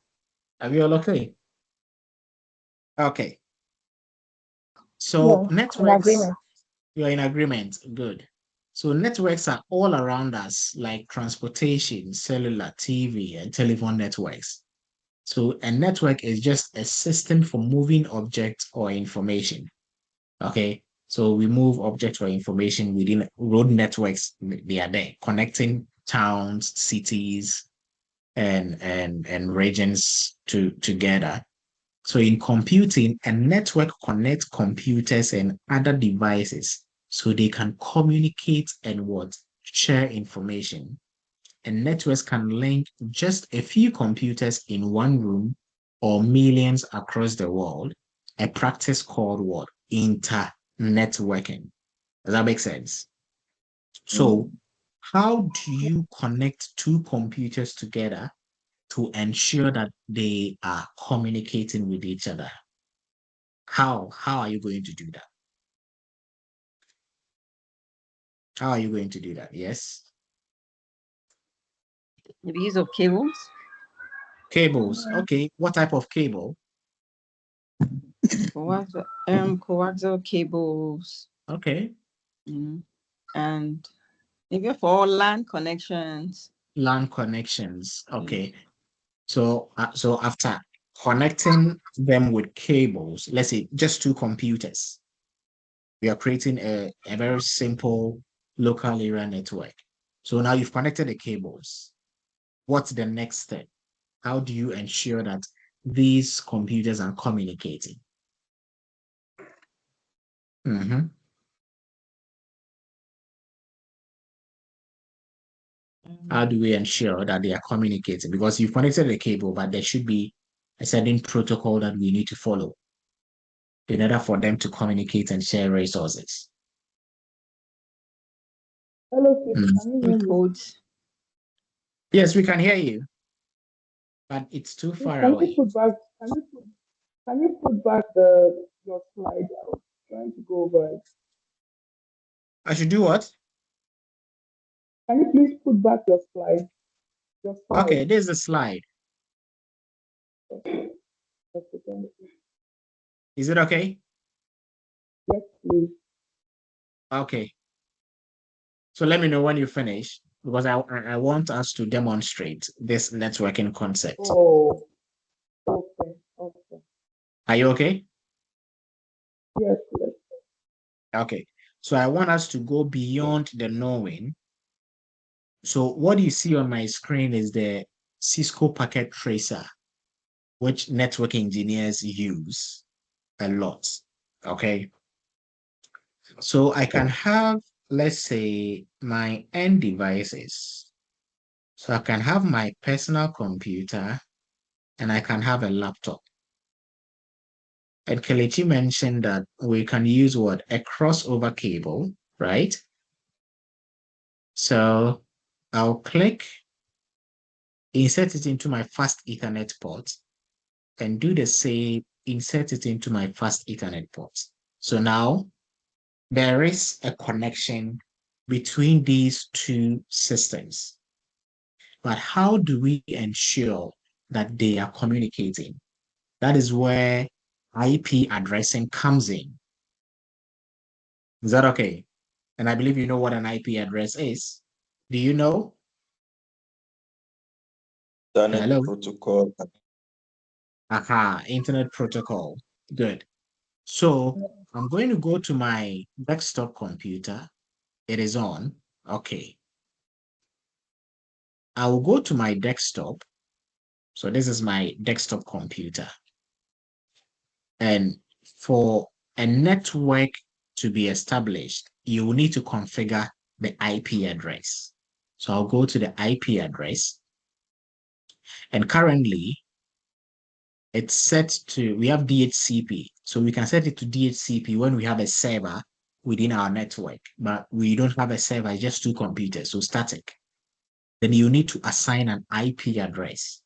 Are we all okay? Okay. So Yeah, in networks, agreement. you're in agreement. Good. So networks are all around us, like transportation, cellular, TV, and telephone networks. So a network is just a system for moving objects or information. Okay. So we move objects or information within road networks. They are there, connecting towns, cities, and regions together. So in computing, a network connects computers and other devices so they can communicate and what share information. And networks can link just a few computers in one room or millions across the world. A practice called what? Internetworking. Does that make sense? So how do you connect two computers together to ensure that they are communicating with each other? How are you going to do that? How are you going to do that? Yes. The use of cables. Cables. Okay. What type of cable? Coaxial cables. Okay. And maybe for LAN connections. LAN connections. Okay. So after connecting them with cables, let's say just two computers, we are creating a very simple local area network. So now you've connected the cables. What's the next step? How do you ensure that these computers are communicating? Mhm. How do we ensure that they are communicating? Because you've connected the cable, but there should be a certain protocol that we need to follow in order for them to communicate and share resources. Hello, Fiifi, can you hear me? Codes. Yes, we can hear you, but it's too Please, far can you away. put back? Can you put back your slide? I was trying to go over it. I should do what? Can you please put back your slide? Your slide. Okay, there's a slide. Okay. Okay, thank you. Is it okay? Yes, please. Okay. So let me know when you finish because I want us to demonstrate this networking concept. Oh, okay, okay. Are you okay? Yes, yes. Okay. So I want us to go beyond the knowing. So what you see on my screen is the Cisco packet tracer, which network engineers use a lot. Okay. So I can have, let's say, my end devices. So I can have my personal computer and I can have a laptop. And Kelechi mentioned that we can use what? A crossover cable, right? So I'll click, insert it into my fast Ethernet port, and do the same, insert it into my fast Ethernet port. So now there is a connection between these two systems. But how do we ensure that they are communicating? That is where IP addressing comes in. Is that okay? And I believe you know what an IP address is. Do you know? Internet Hello? protocol. Aha, internet protocol. Good. So I'm going to go to my desktop computer. It is on. Okay. I will go to my desktop. So this is my desktop computer. And for a network to be established, you will need to configure the IP address. So I'll go to the IP address. And currently, it's set to, we have DHCP. So we can set it to DHCP when we have a server within our network, but we don't have a server, it's just two computers, so static. Then you need to assign an IP address.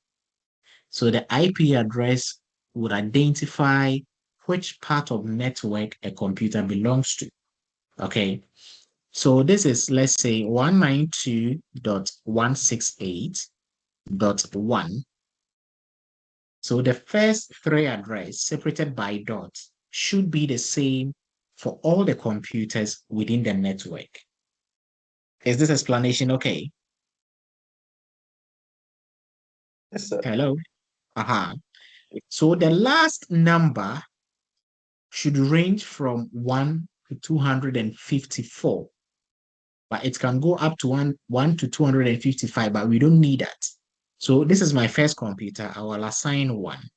So the IP address would identify which part of network a computer belongs to. Okay, so this is, let's say, 192.168.1. So the first three addresses separated by dots should be the same for all the computers within the network. Is this explanation okay? Yes, sir. Hello? So the last number should range from 1 to 254, but it can go up to 1 to 255, but we don't need that. So this is my first computer. I will assign 1.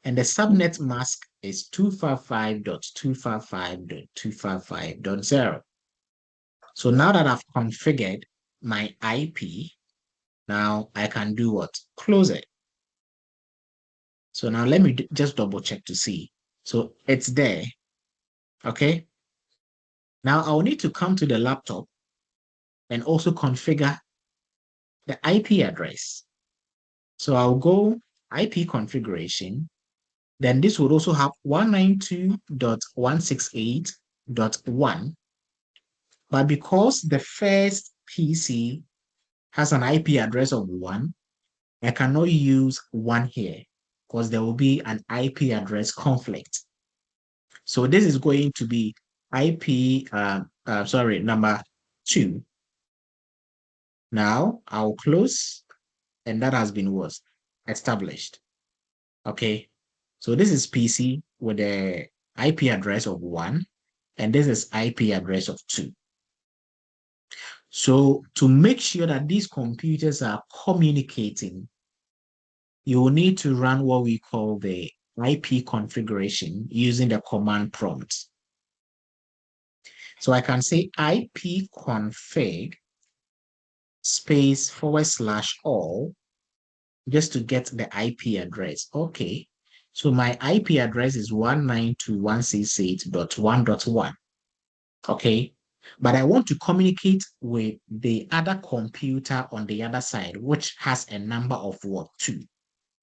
And the subnet mask is 255.255.255.0. So now that I've configured my IP, now I can do what? Close it. So now let me just double check to see. So it's there. Okay. Now I'll need to come to the laptop and also configure the IP address. So I'll go IP configuration. Then this would also have 192.168.1. But because the first PC has an IP address of 1, I cannot use 1 here because there will be an IP address conflict. So this is going to be IP, number 2. Now I'll close, and that has been established. Okay, so this is PC with the IP address of 1, and this is IP address of 2. So to make sure that these computers are communicating, you will need to run what we call the IP configuration using the command prompt. So I can say IP config space /all just to get the IP address. Okay, so my IP address is 192.168.1.1. Okay, but I want to communicate with the other computer on the other side, which has a number of 2.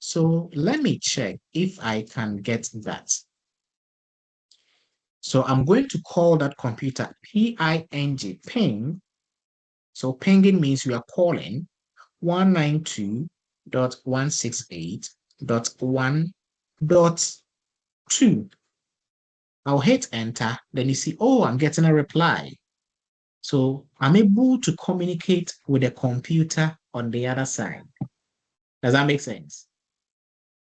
So let me check if I can get that. So I'm going to call that computer ping. So pinging means we are calling 192.168.1.2. I'll hit enter. Then you see, oh, I'm getting a reply. So I'm able to communicate with the computer on the other side. Does that make sense?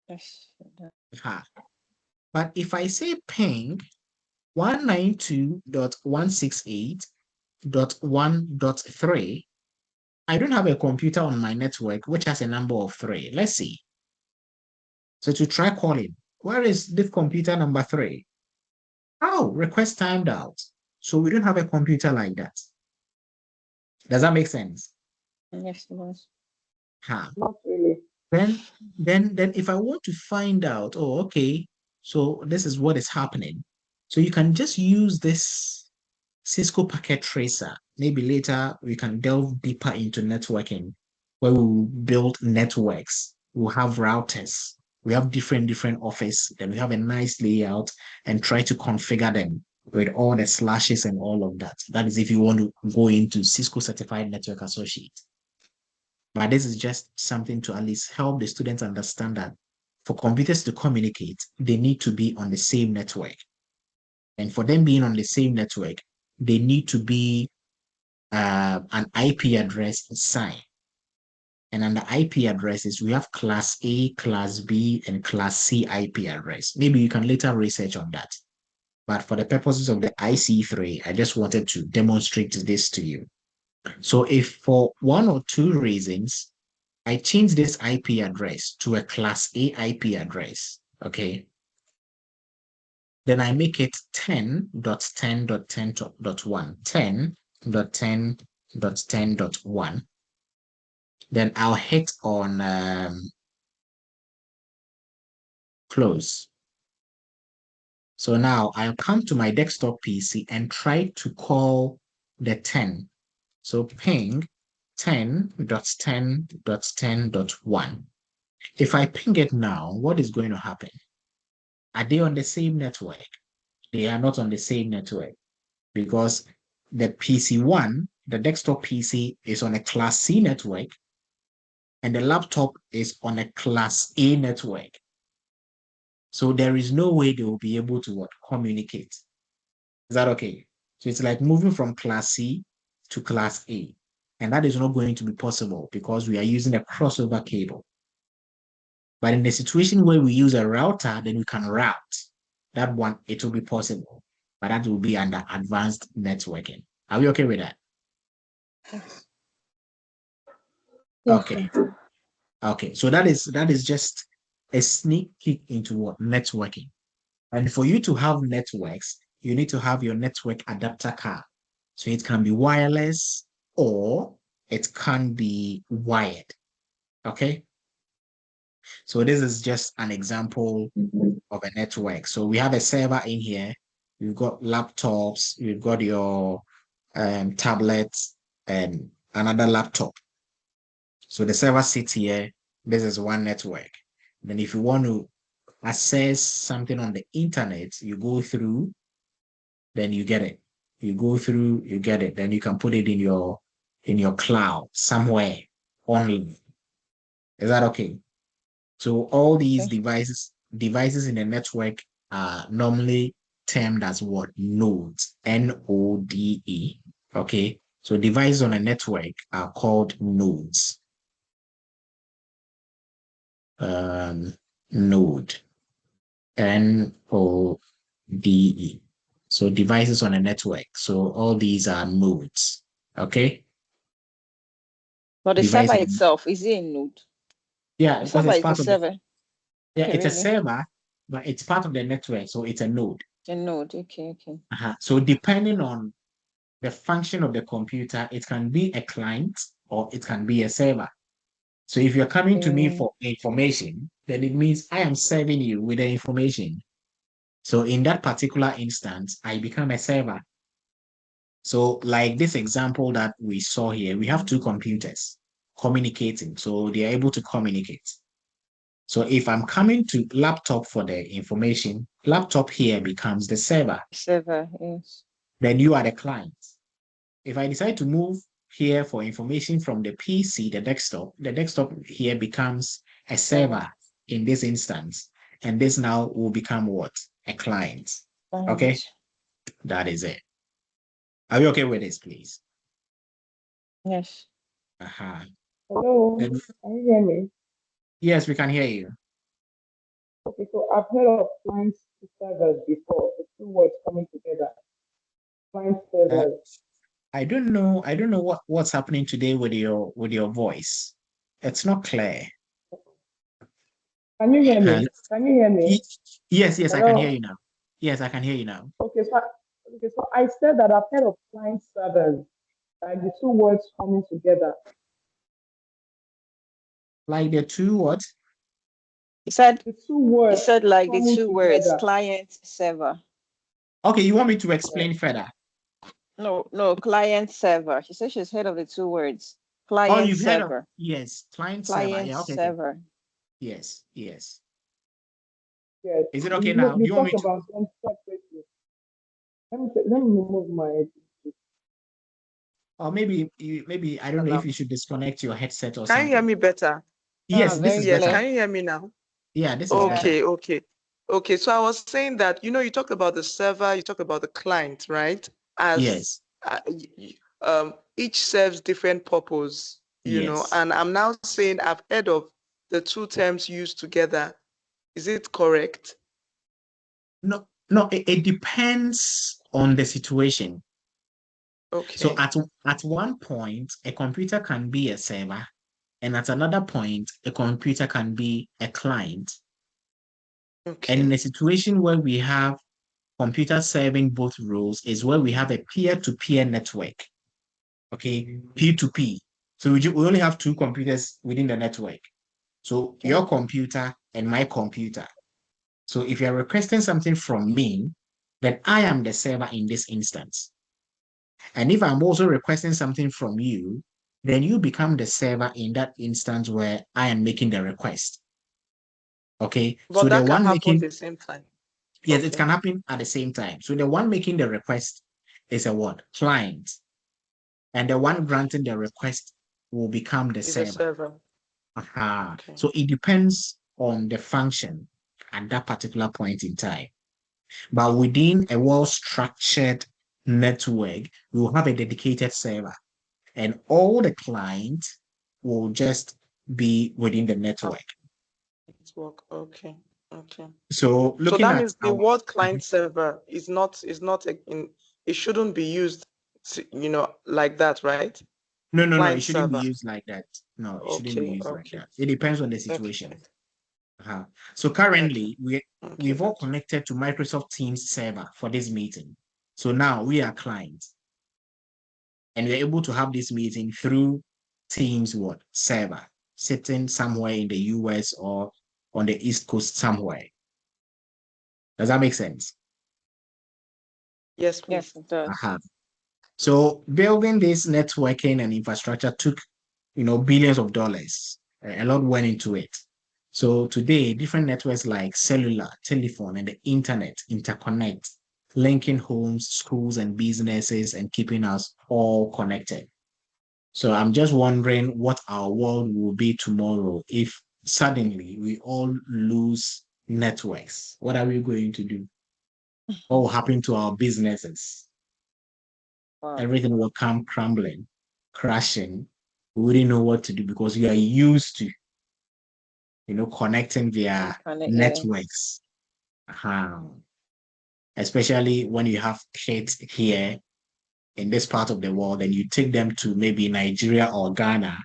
Yes. But if I say ping 192.168.1.3, I don't have a computer on my network which has a number of 3. Let's see. So to try calling, where is this computer number 3? Oh, request timed out. So we don't have a computer like that. Does that make sense? Yes, it does. Not really. Then if I want to find out, oh, okay, so this is what is happening. So you can just use this Cisco packet tracer. Maybe later we can delve deeper into networking, where we will build networks. We'll have routers. We have different office. Then we have a nice layout and try to configure them with all the slashes and all of that. That is if you want to go into Cisco Certified Network Associate. But this is just something to at least help the students understand that for computers to communicate, they need to be on the same network. And for them being on the same network, they need to be an IP address assigned. And under IP addresses, we have Class A, Class B, and Class C IP address. Maybe you can later research on that. But for the purposes of the IC3, I just wanted to demonstrate this to you. So if for 1 or 2 reasons, I change this IP address to a Class A IP address, okay? Then I make it 10.10.10.1, 10.10.10.1. Then I'll hit on close. So now I'll come to my desktop PC and try to call the 10. So ping 10.10.10.1. If I ping it now, what is going to happen? Are they on the same network? They are not on the same network because the PC1, the desktop PC, is on a Class C network and the laptop is on a Class A network. So there is no way they will be able to communicate. Is that okay? So it's like moving from Class C to Class A. And that is not going to be possible because we are using a crossover cable. But in the situation where we use a router, then we can route. That one, it will be possible. But that will be under advanced networking. Are we okay with that? Okay. Okay. So that is just a sneak peek into what networking. And for you to have networks, you need to have your network adapter card. So it can be wireless or it can be wired. Okay. So this is just an example of a network. So we have a server in here. We've got laptops. We've got your tablets and another laptop. So the server sits here. This is one network. Then if you want to access something on the internet, you go through, then you get it. You go through, you get it. Then you can put it in your cloud somewhere online. Is that okay? So all these devices in the network are normally termed as what? Nodes. N-O-D-E. Okay. So devices on a network are called nodes. Node. N-O-D-E. So devices on a network. So all these are nodes. Okay. But the server itself, is it a node? Yeah, The because server it's is part the of server. yeah, Okay, it's a really? server, but it's part of the network, so it's a node. A node. Okay. So depending on the function of the computer, it can be a client or it can be a server. So if you're coming to me for information, then it means I am serving you with the information. So in that particular instance, I become a server. So like this example that we saw here, we have two computers communicating. So they are able to communicate. So if I'm coming to laptop for the information, laptop here becomes the server. Server, yes. Then you are the client. If I decide to move here for information from the PC, the desktop here becomes a server in this instance. And this now will become what? A client. Okay? That is it. Are you okay with this, please? Yes. Hello, Then, can you hear me? yes, we can hear you. Okay, so I've heard of client servers before, the two words coming together. Client servers. I don't know what's happening today with your voice. It's not clear. Can you hear me? Can you hear me? Yes, Hello? I can hear you now. Yes, I can hear you now. Okay, so I said that I've heard of client servers, like the two words coming together. Like the two what? He said the two words. He said like the two together. words, client server. Okay, you want me to explain further? No, client server. She said she's heard of the two words. Oh, Client you've heard of server. yes, client server. Yeah, okay. Server. Yes. Yes. Is it okay now? We You want me talked to? about them separately. Let me remove my. Or maybe I don't know if you should disconnect your headset or Can something. you hear me better? Yes, this is better. Can you hear me now? Yeah, this is better. Okay. So I was saying that you talked about the server, you talked about the client, right? As yes. Each serves different purpose, yes. and I'm now saying I've heard of the two terms used together. Is it correct? No, it depends on the situation. Okay. So at one point, a computer can be a server, and at another point, a computer can be a client. Okay. And in a situation where we have computers serving both roles is where we have a peer-to-peer network. Okay, P2P. So we only have two computers within the network. So your computer and my computer. So if you're requesting something from me, then I am the server in this instance. And if I'm also requesting something from you, then you become the server in that instance where I am making the request. Okay. But So the that can one happen making, at the same time. yes, it Okay. can happen at the same time. So the one making the request is a what? Client. And the one granting the request will become the Is a server. server. Okay. So it depends on the function at that particular point in time. But within a well-structured network, we will have a dedicated server, and all the clients will just be within the network. Network. Okay. Okay. So So looking that at means the word client server is not it shouldn't be used, like that, right? no, it Client shouldn't be server. used like that. No, it shouldn't be Okay. used like Okay. that. It depends on the situation. Okay. So Okay. currently, Okay. we've all connected to Microsoft Teams server for this meeting. So now we are clients, and we're able to have this meeting through Teams server, sitting somewhere in the US or on the East Coast somewhere. Does that make sense? Yes, Yes, please. it does. So building this networking and infrastructure took, billions of dollars. A lot went into it. So today, different networks like cellular, telephone, and the internet interconnect, linking homes, schools, and businesses, and keeping us all connected. So I'm just wondering what our world will be tomorrow if suddenly we all lose networks. What are we going to do? What will happen to our businesses? Wow. Everything will come crumbling, crashing. We wouldn't know what to do because we are used to, connecting via networks. Especially when you have kids here in this part of the world and you take them to maybe Nigeria or Ghana,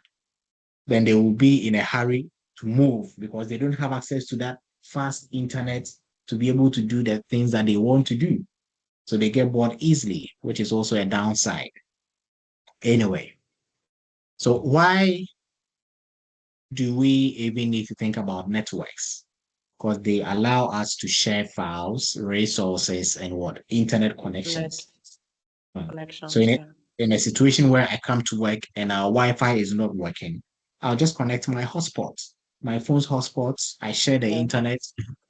then they will be in a hurry to move because they don't have access to that fast internet to be able to do the things that they want to do. So they get bored easily, which is also a downside. Anyway, so why do we even need to think about networks? Because they allow us to share files, resources, and internet connections. So Connections. in a situation where I come to work and our Wi-Fi is not working, I'll just connect my hotspots, my phone's hotspots. I share the internet,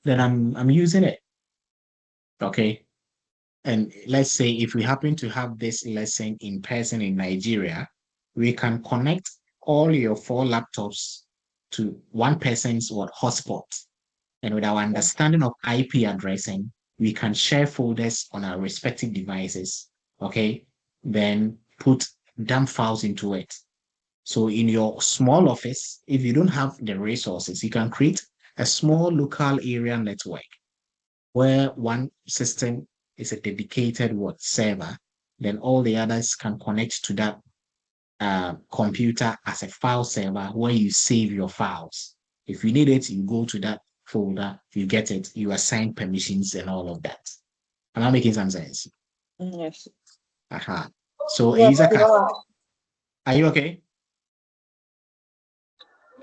then I'm using it. Okay. And let's say if we happen to have this lesson in person in Nigeria, we can connect all your 4 laptops to one person's hotspot. And with our understanding of IP addressing, we can share folders on our respective devices. Okay. Then put dump files into it. So in your small office, if you don't have the resources, you can create a small local area network where one system is a dedicated server, then all the others can connect to that computer as a file server where you save your files. If you need it, you go to that folder, you get it, you assign permissions and all of that. Am I making some sense? Yes. So Yes, Isaac, you are. are you okay?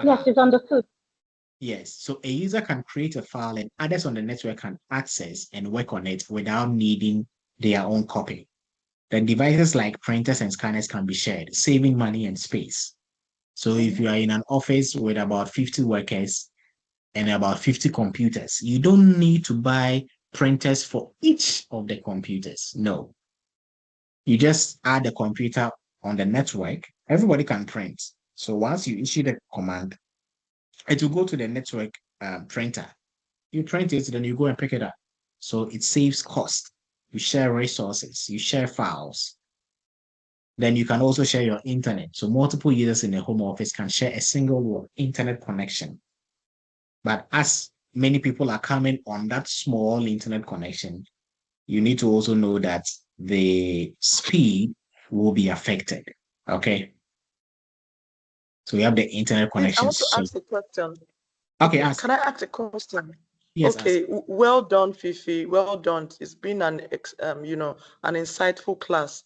Yes, it's understood. Yes. So a user can create a file and others on the network can access and work on it without needing their own copy. Then devices like printers and scanners can be shared, saving money and space. So if you are in an office with about 50 workers and about 50 computers, you don't need to buy printers for each of the computers. No. You just add the computer on the network. Everybody can print. So once you issue the command, it will go to the network printer. You print it, then you go and pick it up. So it saves cost. You share resources, you share files. Then you can also share your internet. So multiple users in a home office can share a single internet connection. But as many people are coming on that small internet connection, you need to also know that the speed will be affected. Okay. So we have the internet Please, I want connections. to ask a question. Okay, ask. Can I ask a question? Yes. Okay, well done, Fiifi. Well done. It's been an insightful class.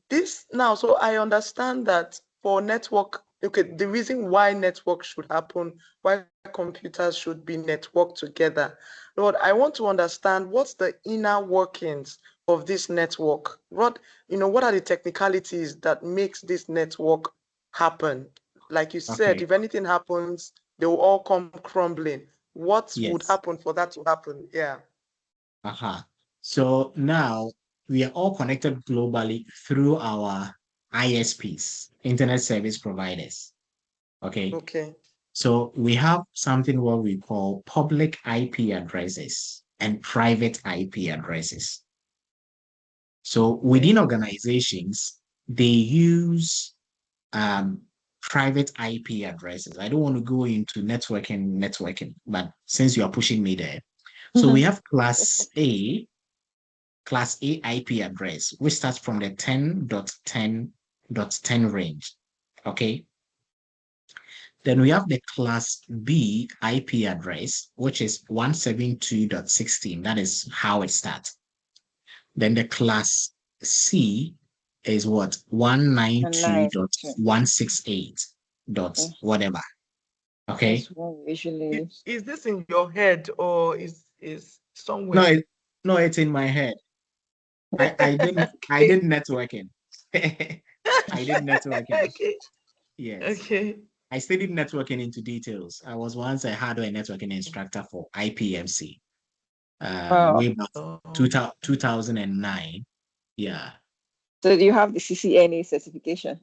This now, so I understand that for network, okay, the reason why network should happen, why computers should be networked together. Lord, I want to understand what's the inner workings of this network. What are the technicalities that makes this network happen? Like you said, Okay. if anything happens, they will all come crumbling. What would Yes. happen for that to happen? Yeah. So now we are all connected globally through our ISPs, internet service providers. Okay. Okay. So we have something what we call public IP addresses and private IP addresses. So within organizations, they use private IP addresses. I don't want to go into networking, but since you are pushing me there. So we have class A IP address, which starts from the 10.10.10 range. Okay. Then we have the class B IP address, which is 172.16. That is how it starts. Then the class C is what? 192.168 dot whatever. Okay. Usually. Is this in your head or is somewhere? No, it's in my head. I did networking. I did networking. Okay. Yes. Okay. I studied networking into details. I was once a hardware networking instructor for IPMC. Way back 2009. Yeah. So do you have the CCNA certification?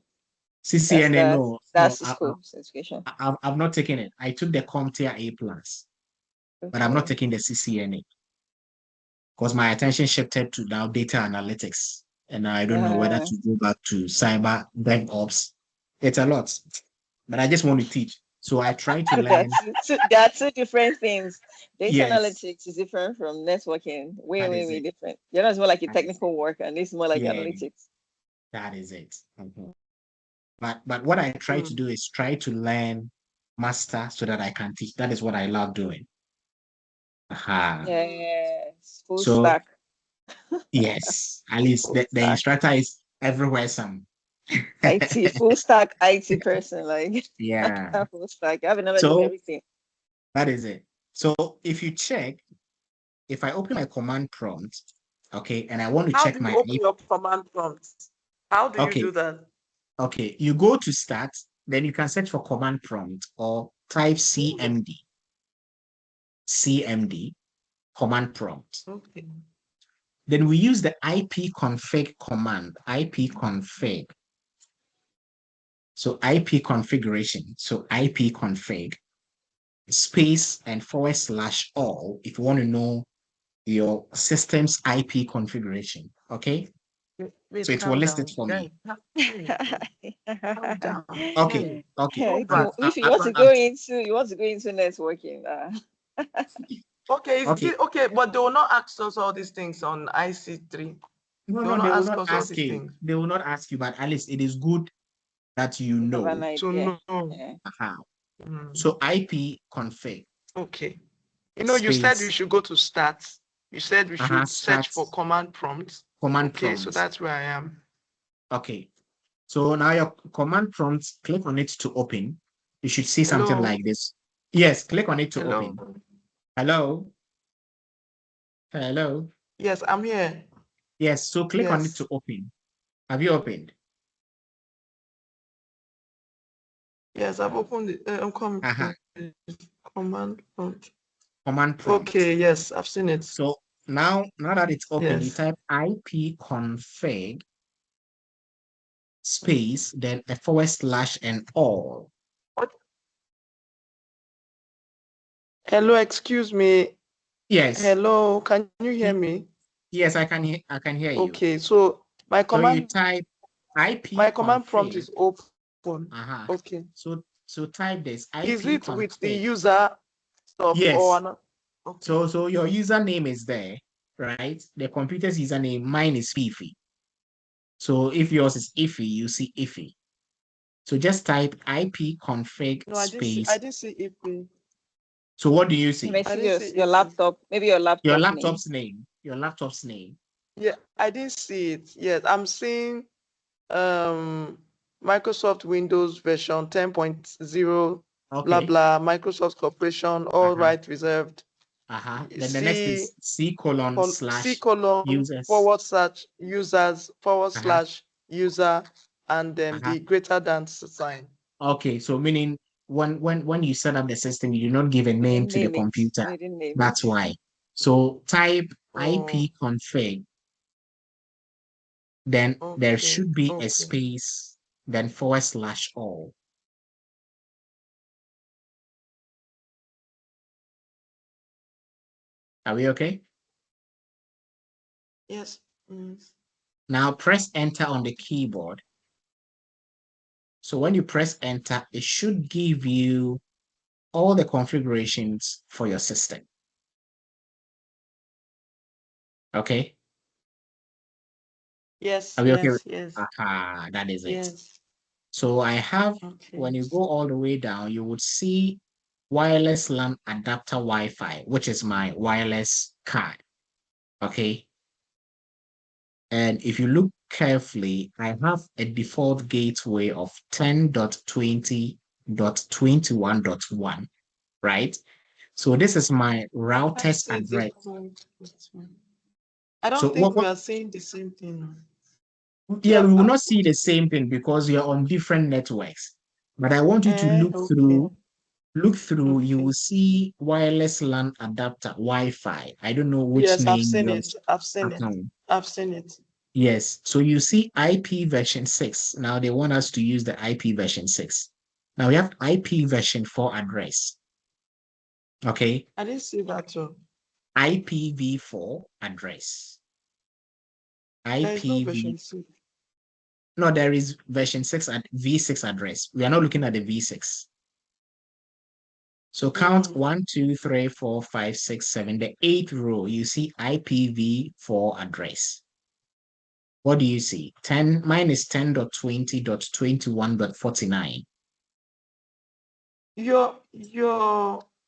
CCNA, that's Cisco certification. I've not taken it. I took the CompTIA A+, but I'm not taking the CCNA because my attention shifted to now data analytics, and I don't know whether to go back to cyber DevOps. It's a lot, but I just want to teach. So I try to learn. There are two different things. Data analytics is different from networking. Way different. You know, it's more like a technical work, and it's more like analytics. That is it. But what I try to do is try to learn, master, so that I can teach. That is what I love doing. Yes, full stack. Yes, at least the instructor is everywhere. Some IT full stack IT person, like full stack. I have knowledge of everything. That is it. So if you check, if I open my command prompt, okay, and I want to check my. How do you open your command prompt? How do you do that? Okay, you go to start, then you can search for command prompt or type CMD. CMD, command prompt. Okay. Then we use the ipconfig command, ipconfig. So IP configuration, so ipconfig space and /all if you want to know your system's IP configuration. Okay. Wait, so it will list it for me. Okay. If you want to go into networking. Okay, but they will not ask us all these things on IC3. No, they will not ask you. They will not ask you, but at least it is good that you know. To know. So IP config. Okay. You said we should go to stats. You said we should search for command prompts. Okay, so that's where I am. Okay. So now your command prompts, click on it to open. You should see something like this. Yes, click on it to open. Hello? Hello? Yes, I'm here. Yes, so click on it to open. Have you opened? Yes, I've opened it. I'm coming. Command prompt. Command prompt. Okay, yes, I've seen it. So now that it's open, you type ipconfig space, then a / and all. What? Hello, excuse me. Yes. Hello, can you hear me? Yes, I can hear you. Okay, so my command. So you type IP. My command prompt is open. Okay. So type this. IP is it config. with the user stuff? Yes. Or not? Okay. So your username is there, right? The computer's username, mine is Fiifi. So if yours is Iffy, you see Iffy. So just type ipconfig space. I didn't see Iffy. So what do you see? Your laptop, maybe your laptop. Your laptop's name. Your laptop's name. Yeah, I didn't see it. Yes, I'm seeing Microsoft Windows version 10.0, blah blah, Microsoft Corporation, all right reserved. Then the next is C:/ users /users / user and then the greater than sign. Okay, so meaning when you set up the system, you do not give a name to the computer. That's why. So type ipconfig, then there should be a space, then /all. Are we okay? Yes. Now press enter on the keyboard. So when you press enter, it should give you all the configurations for your system. Okay? Yes. Are we okay? Yes. Aha, that is it. Yes. So I have, when you go all the way down, you would see wireless LAN adapter Wi-Fi, which is my wireless card. Okay. And if you look carefully, I have a default gateway of 10.20.21.1, right? So this is my router's address. I don't think we are saying the same thing. Yeah, we will not see the same thing because you're on different networks. But I want you to look through, you will see wireless LAN adapter Wi-Fi. I don't know which yes, name. I've seen it. Yes. So you see IP version 6. Now they want us to use the IP version 6. Now we have IP version 4 address. Okay. I didn't see that too. IPv4 address. IPv6. No, there is version 6 and V6 address. We are not looking at the V6. So count 1, 2, 3, 4, 5, 6, 7. The 8th row, you see IPv4 address. What do you see? 10 minus 10.20.21.49.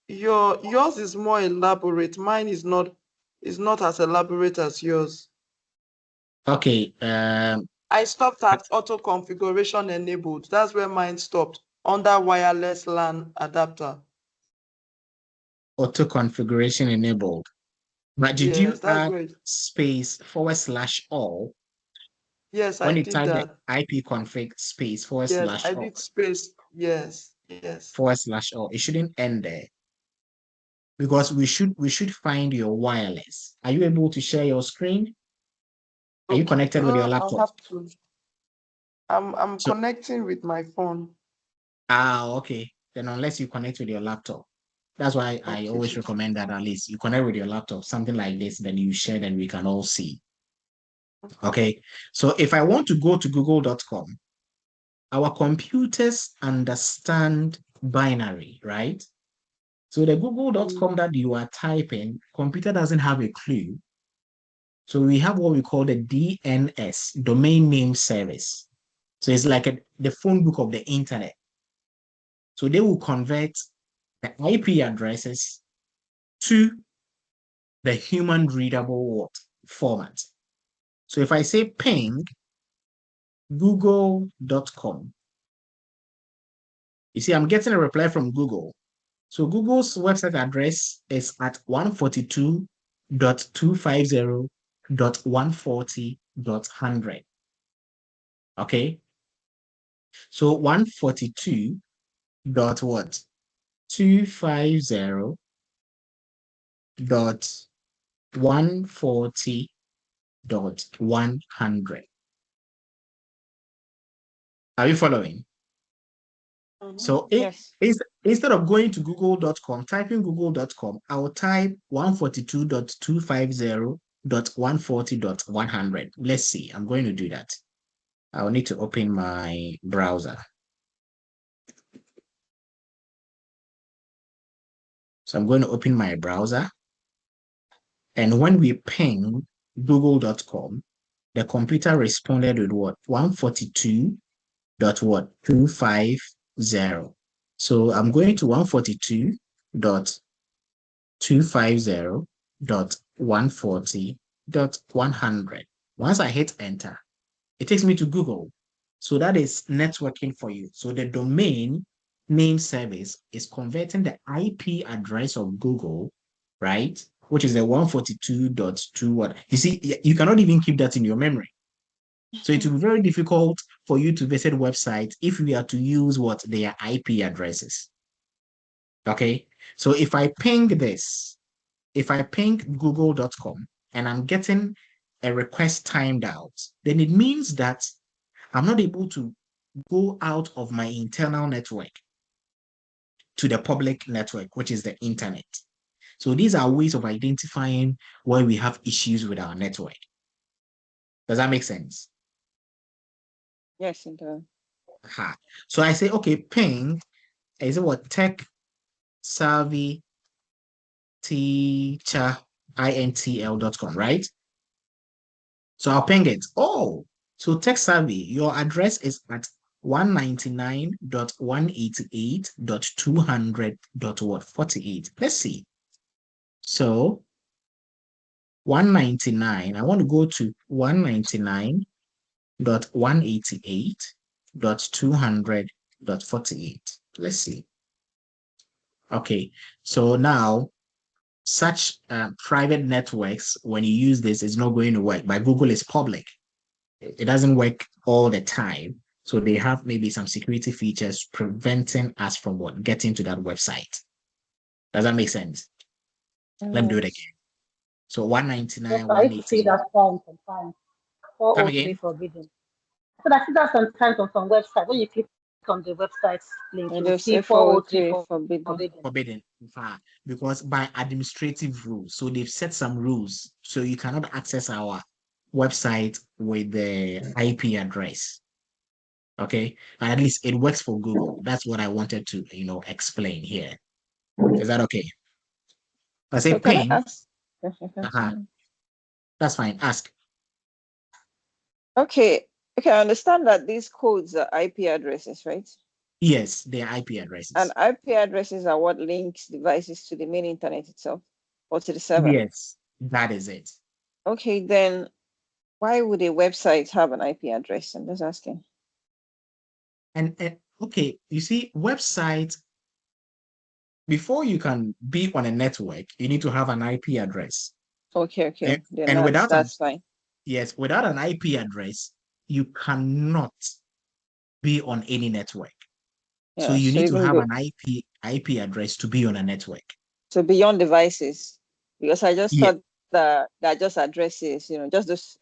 Yours is more elaborate. Mine is not as elaborate as yours. Okay. I stopped at auto configuration enabled. That's where mine stopped, under wireless LAN adapter. Auto configuration enabled. But did you add space /all? Yes, when I you did type that. the ipconfig space /all. Yes, I did space. Yes. /all. It shouldn't end there. Because we should find your wireless. Are you able to share your screen? Are you connected with your laptop? I'll have to. I'm connecting with my phone. Okay. Then unless you connect with your laptop. That's why I always recommend that at least you connect with your laptop, something like this, then you share, then we can all see. Okay. So if I want to go to google.com, our computers understand binary, right? So the google.com that you are typing, computer doesn't have a clue. So we have what we call the DNS, domain name service. So it's like the phone book of the internet. So they will convert the IP addresses to the human readable format. So if I say ping google.com, you see, I'm getting a reply from Google. So Google's website address is at 142.250.140.100. Okay. So 142 dot what? 250.140.100. Are you following? So yes. Instead of going to google.com, typing google.com, I will type 142.250.140.100. Let's see. I'm going to do that. I will need to open my browser. So I'm going to open my browser. And when we ping google.com, the computer responded with what? 142.250. So I'm going to 142.250.140.100. Once I hit enter, it takes me to Google. So that is networking for you. So the domain name service is converting the IP address of Google, right? Which is the 142.2 what? You see, you cannot even keep that in your memory. So it will be very difficult for you to visit websites if we are to use what their IP addresses. Okay, so if I ping this, if I ping google.com and I'm getting a request timed out, then it means that I'm not able to go out of my internal network to the public network, which is the internet. So these are ways of identifying where we have issues with our network. Does that make sense? Yes, it does. Aha. So I say, okay, ping, is it what tech savvy teacher intl.com, right? So I'll ping it. Oh, so tech savvy, your address is at 199.188.200.48. Let's see. So 199, I want to go to 199.188.200.48. Let's see. Okay, so now such private networks, when you use this, is not going to work. But Google is public. It doesn't work all the time. So they have maybe some security features preventing us from what getting to that website. Does that make sense? Let me do it again. So 199, Yes, I used to see 188. that sometimes. Come 403 again? forbidden. So I see that sometimes on some website. When you click on the website link, And you just see say 403 forbidden. forbidden. Forbidden, in fact, because by administrative rules. So they've set some rules. So you cannot access our website with the IP address. Okay. And at least it works for Google. That's what I wanted to, explain here. Is that okay? I say So can I ping. ask? That's fine. Ask. Okay, I understand that these codes are IP addresses, right? Yes, they're IP addresses. And IP addresses are what links devices to the main internet itself or to the server. Yes, that is it. Okay, then why would a website have an IP address? I'm just asking. And okay, you see, websites, before you can be on a network, you need to have an IP address. Okay, And, then that's fine. Yes, without an IP address, you cannot be on any network. So Yeah, you need to even have an IP address to be on a network. So beyond devices, because I just Yeah. thought that just addresses, just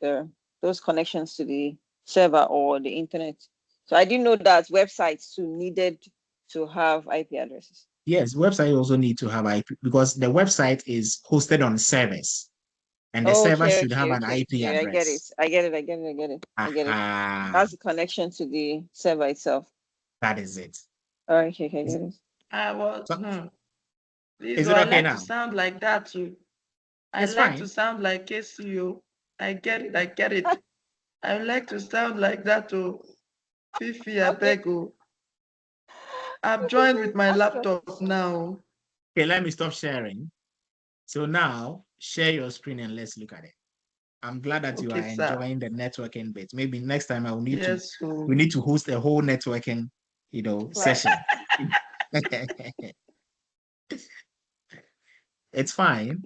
those connections to the server or the internet. So I didn't know that websites too needed to have IP addresses. Yes, websites also need to have IP because the website is hosted on servers, and the server should have an IP address. I get it. That's the connection to the server itself. That is it. Okay, I get it. I was. Please, Is it I okay like now? to sound like that too. I It's like fine. to sound like KCO. I get it. I like to sound like that too. Fiifi, I beg you. I've joined with my laptop now. Okay, let me stop sharing. So now share your screen and let's look at it. I'm glad that you are Okay, sir. enjoying the networking bit. Maybe next time we So need to host a whole networking, session. It's fine.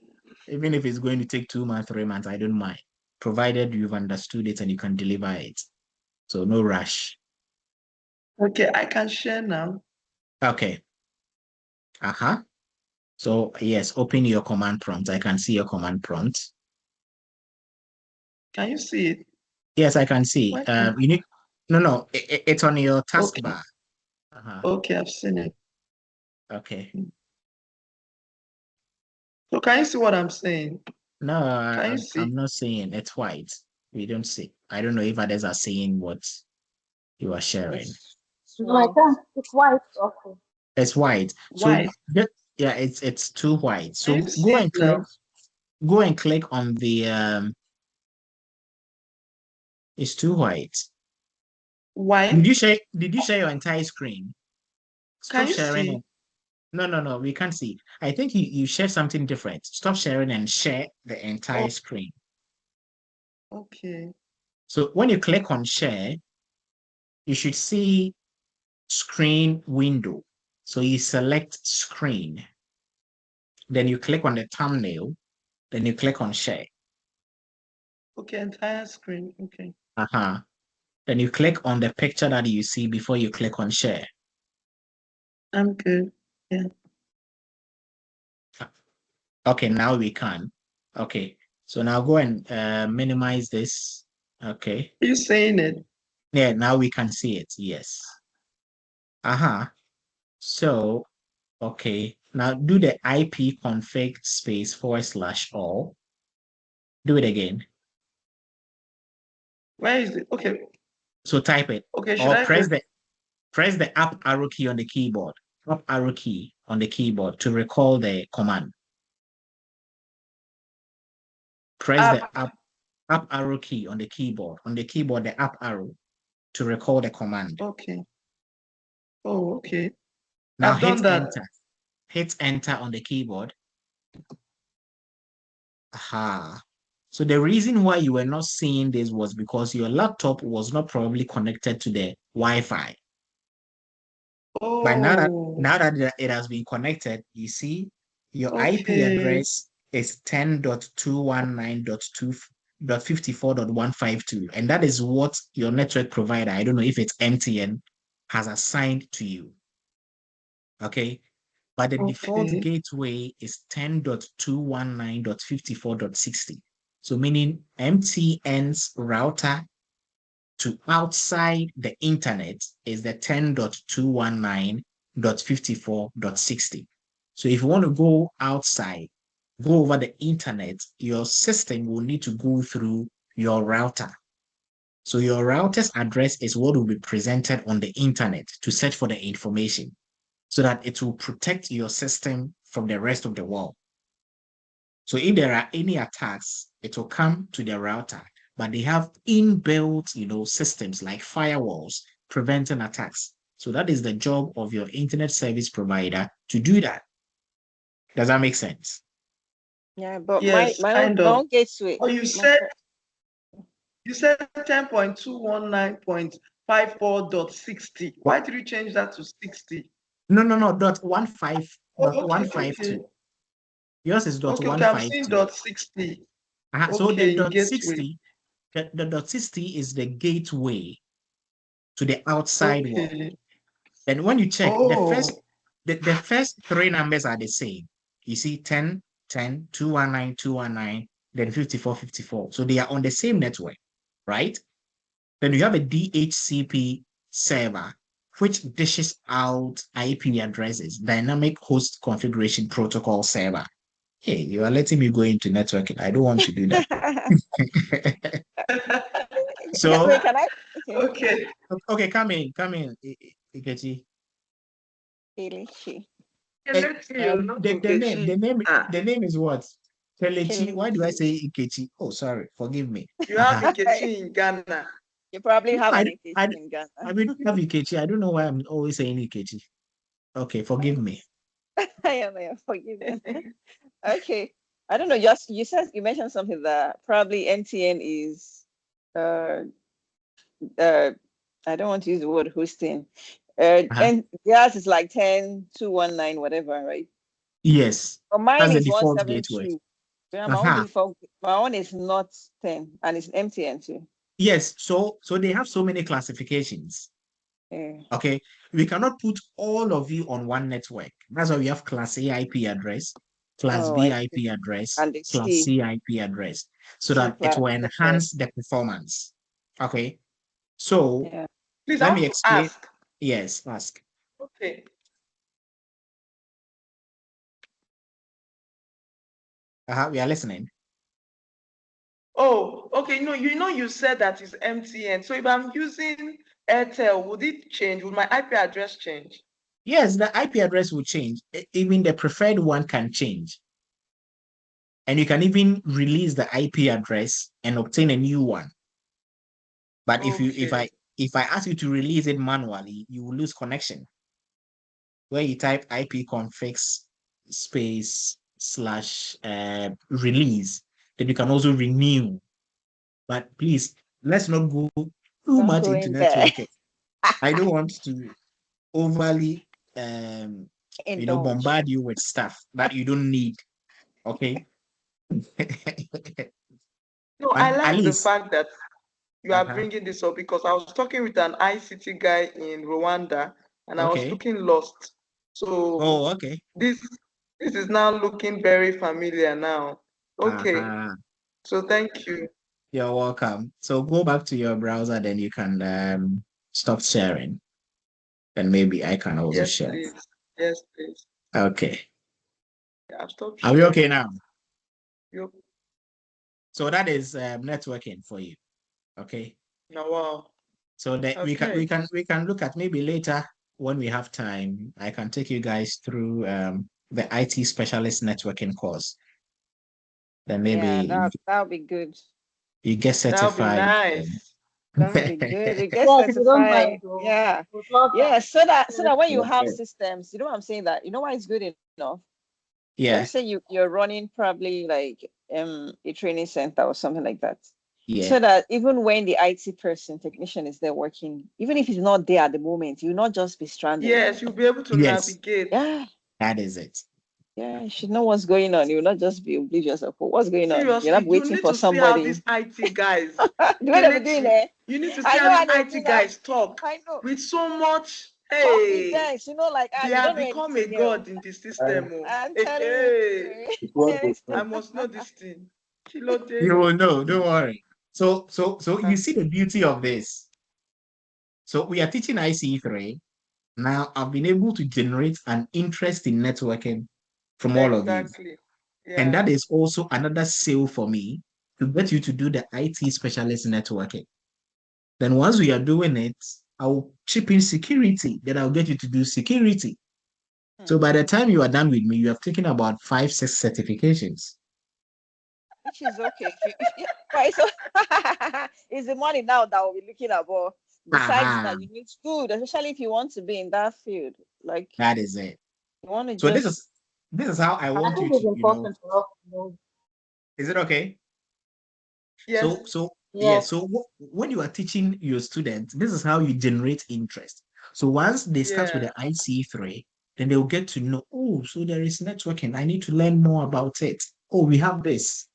Even if it's going to take 2 months, 3 months, I don't mind, provided you've understood it and you can deliver it. So no rush. Okay, I can share now. Okay. So yes, open your command prompt. I can see your command prompt. Can you see it? Yes, I can see. You need it's on your taskbar. Okay, I've seen it. Okay. So can you see what I'm saying? No, I'm not seeing. It's white. We don't see. I don't know if others are seeing what you are sharing. It's white. Okay. It's white. White. So yeah, it's too white. So Can you see it now? Go and click on the it's too white. White. Did you share your entire screen? Stop Can you sharing see? it. No, we can't see. I think you shared something different. Stop sharing and share the entire screen. Okay. So when you click on share, you should see screen window. So you select screen. Then you click on the thumbnail. Then you click on share. Okay, entire screen. Okay. Then you click on the picture that you see before you click on share. I'm good. Yeah. Okay, now we can. Okay, so now go and minimize this. Okay. Are you saying it? Yeah, now we can see it. Yes. So, okay. Now do the IP config space / all. Do it again. Where is it? Okay. So type it. Okay, should Or I press go? the up arrow key on the keyboard. Up arrow key on the keyboard to recall the command. Press the up arrow key on the keyboard. On the keyboard, the up arrow to recall the command. Okay. Oh, okay. Now I've done hit that. enter. Hit enter on the keyboard. Aha. So the reason why you were not seeing this was because your laptop was not probably connected to the Wi-Fi. But now that it has been connected, you see your IP address is 10.219.2.54.152. And that is what your network provider, I don't know if it's MTN, has assigned to you. Okay. But the default gateway is 10.219.54.60. So meaning MTN's router to outside the internet is the 10.219.54.60. So if you want to go outside, go over the internet, your system will need to go through your router. So your router's address is what will be presented on the internet to search for the information so that it will protect your system from the rest of the world. So if there are any attacks, it will come to the router, but they have inbuilt, systems like firewalls preventing attacks. So that is the job of your internet service provider to do that. Does that make sense? Yeah, but yes, my own gateway. Oh, you said 10.219.54.60. Why did you change that to 60? No. .152. Yours is Okay, .152. I'm seeing .60. So the gateway. the .60 is the gateway to the outside world. And when you check, the first three numbers are the same. You see 10, 10, 219, 219, then 54, 54. So they are on the same network, right? Then you have a DHCP server, which dishes out IP addresses, dynamic host configuration protocol server. Hey, you are letting me go into networking. I don't want to do that. So wait, can I? Okay, come in, Ikechi. The name is what? Kelechi. Why do I say Ikechi? Oh, sorry. Forgive me. You have Ikechi in Ghana. You probably have an Ikechi in Ghana. I mean, have Ikechi. I don't know why I'm always saying Ikechi. Okay, forgive me. Forgive me. Okay. I don't know. You mentioned something that probably MTN is I don't want to use the word hosting. And theirs is like 10.219 whatever, right? Yes. But mine that's is the default gateway. 172. My own is not 10, and it's MTN too. Yes. So they have so many classifications. Okay. We cannot put all of you on one network. That's why we have Class A IP address, Class B IP address, and Class C IP address, so that it will enhance the performance. Okay. So please, let me explain. Ask. Yes, ask. Okay. We are listening. Oh, okay. You said that is MTN. So if I'm using Airtel, would it change? Would my IP address change? Yes, the IP address will change. Even the preferred one can change. And you can even release the IP address and obtain a new one. But if I ask you to release it manually, you will lose connection. Where you type IP configs space / release, then you can also renew. But please, let's not go too much into networking. I don't want to overly bombard you with stuff that you don't need. Okay. No, I like the fact that you are bringing this up, because I was talking with an ICT guy in Rwanda, and I was looking lost. So okay. This is now looking very familiar now. Okay. So thank you. You're welcome. So go back to your browser, then you can stop sharing. And maybe I can also share. Please. Yes, please. Okay. Yeah, stop Are we okay now? Yep. So that is networking for you. Okay. Now, wow. So that we can look at maybe later when we have time. I can take you guys through the IT specialist networking course. Then maybe that'll be good. You get certified. That'll be nice. That'll be good. You get Yes, if you don't mind, certified. though. Yeah. We'd love Yeah. that. So that when you have systems, you know what I'm saying, that you know why it's good enough. Yeah. Let's say you're running probably like a training center or something like that. Yeah. So that even when the IT technician is there working, even if he's not there at the moment, you'll not just be stranded. Yes, you'll be able to navigate. Yeah. That is it. Yeah, you should know what's going on. You'll not just be oblivious of what's going on. Seriously, You're not waiting for somebody. You need to see how these IT guys. You need to see how these IT guys talk. I know. With so much. Confidence, like they have become a god in the system. I'm telling you. I must know this thing. You will know, don't worry. So you see the beauty of this. So we are teaching IC3. Now I've been able to generate an interest in networking from all of these. Yeah. And that is also another sale for me to get you to do the IT specialist networking. Then once we are doing it, I'll chip in security. Then I'll get you to do security. So by the time you are done with me, you have taken about 5-6 certifications. Which is okay. Right, so it's the money now that we'll be looking at. But besides that, you need food, especially if you want to be in that field. Like that is it. You want to so this is how I want you to, important for us to know. Is it okay? Yes. So when you are teaching your students, this is how you generate interest. So once they start with the IC3, then they'll get to know, oh, so there is networking. I need to learn more about it. Oh, we have this.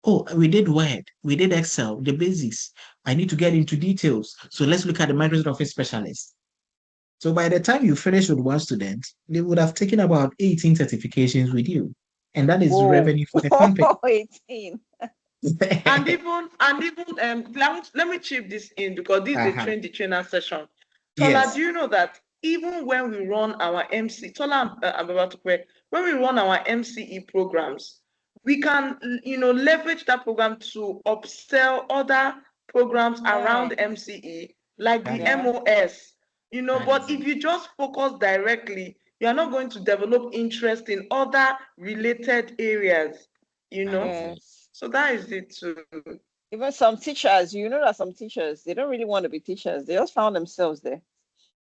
Oh, we did Word, we did Excel, the basics. I need to get into details. So let's look at the Microsoft Office specialist. So by the time you finish with one student, they would have taken about 18 certifications with you. And that is revenue for the company. 18. and even let me chip this in, because this is a train the trainer session. Tola, do you know that even when we run our when we run our MCE programs, we can leverage that program to upsell other programs around MCE, like the MOS. But if you just focus directly, you're not going to develop interest in other related areas. So that is it too. Even some teachers, that some teachers, they don't really want to be teachers. They just found themselves there.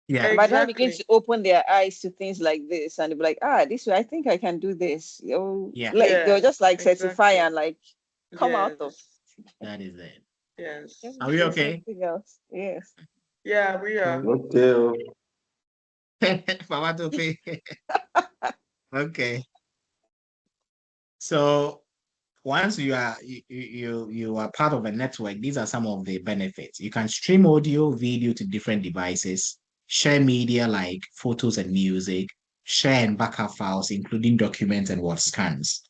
Yeah. Exactly. By the time they begin to open their eyes to things like this, and they'll be like, this way, I think I can do this. They'll just certify and come out of. That is it. Yes. Are we okay? Else. Yes. Yeah, we are. Okay. Okay. So once you are part of a network, these are some of the benefits. You can stream audio, video to different devices, share media like photos and music, share and backup files, including documents and word scans,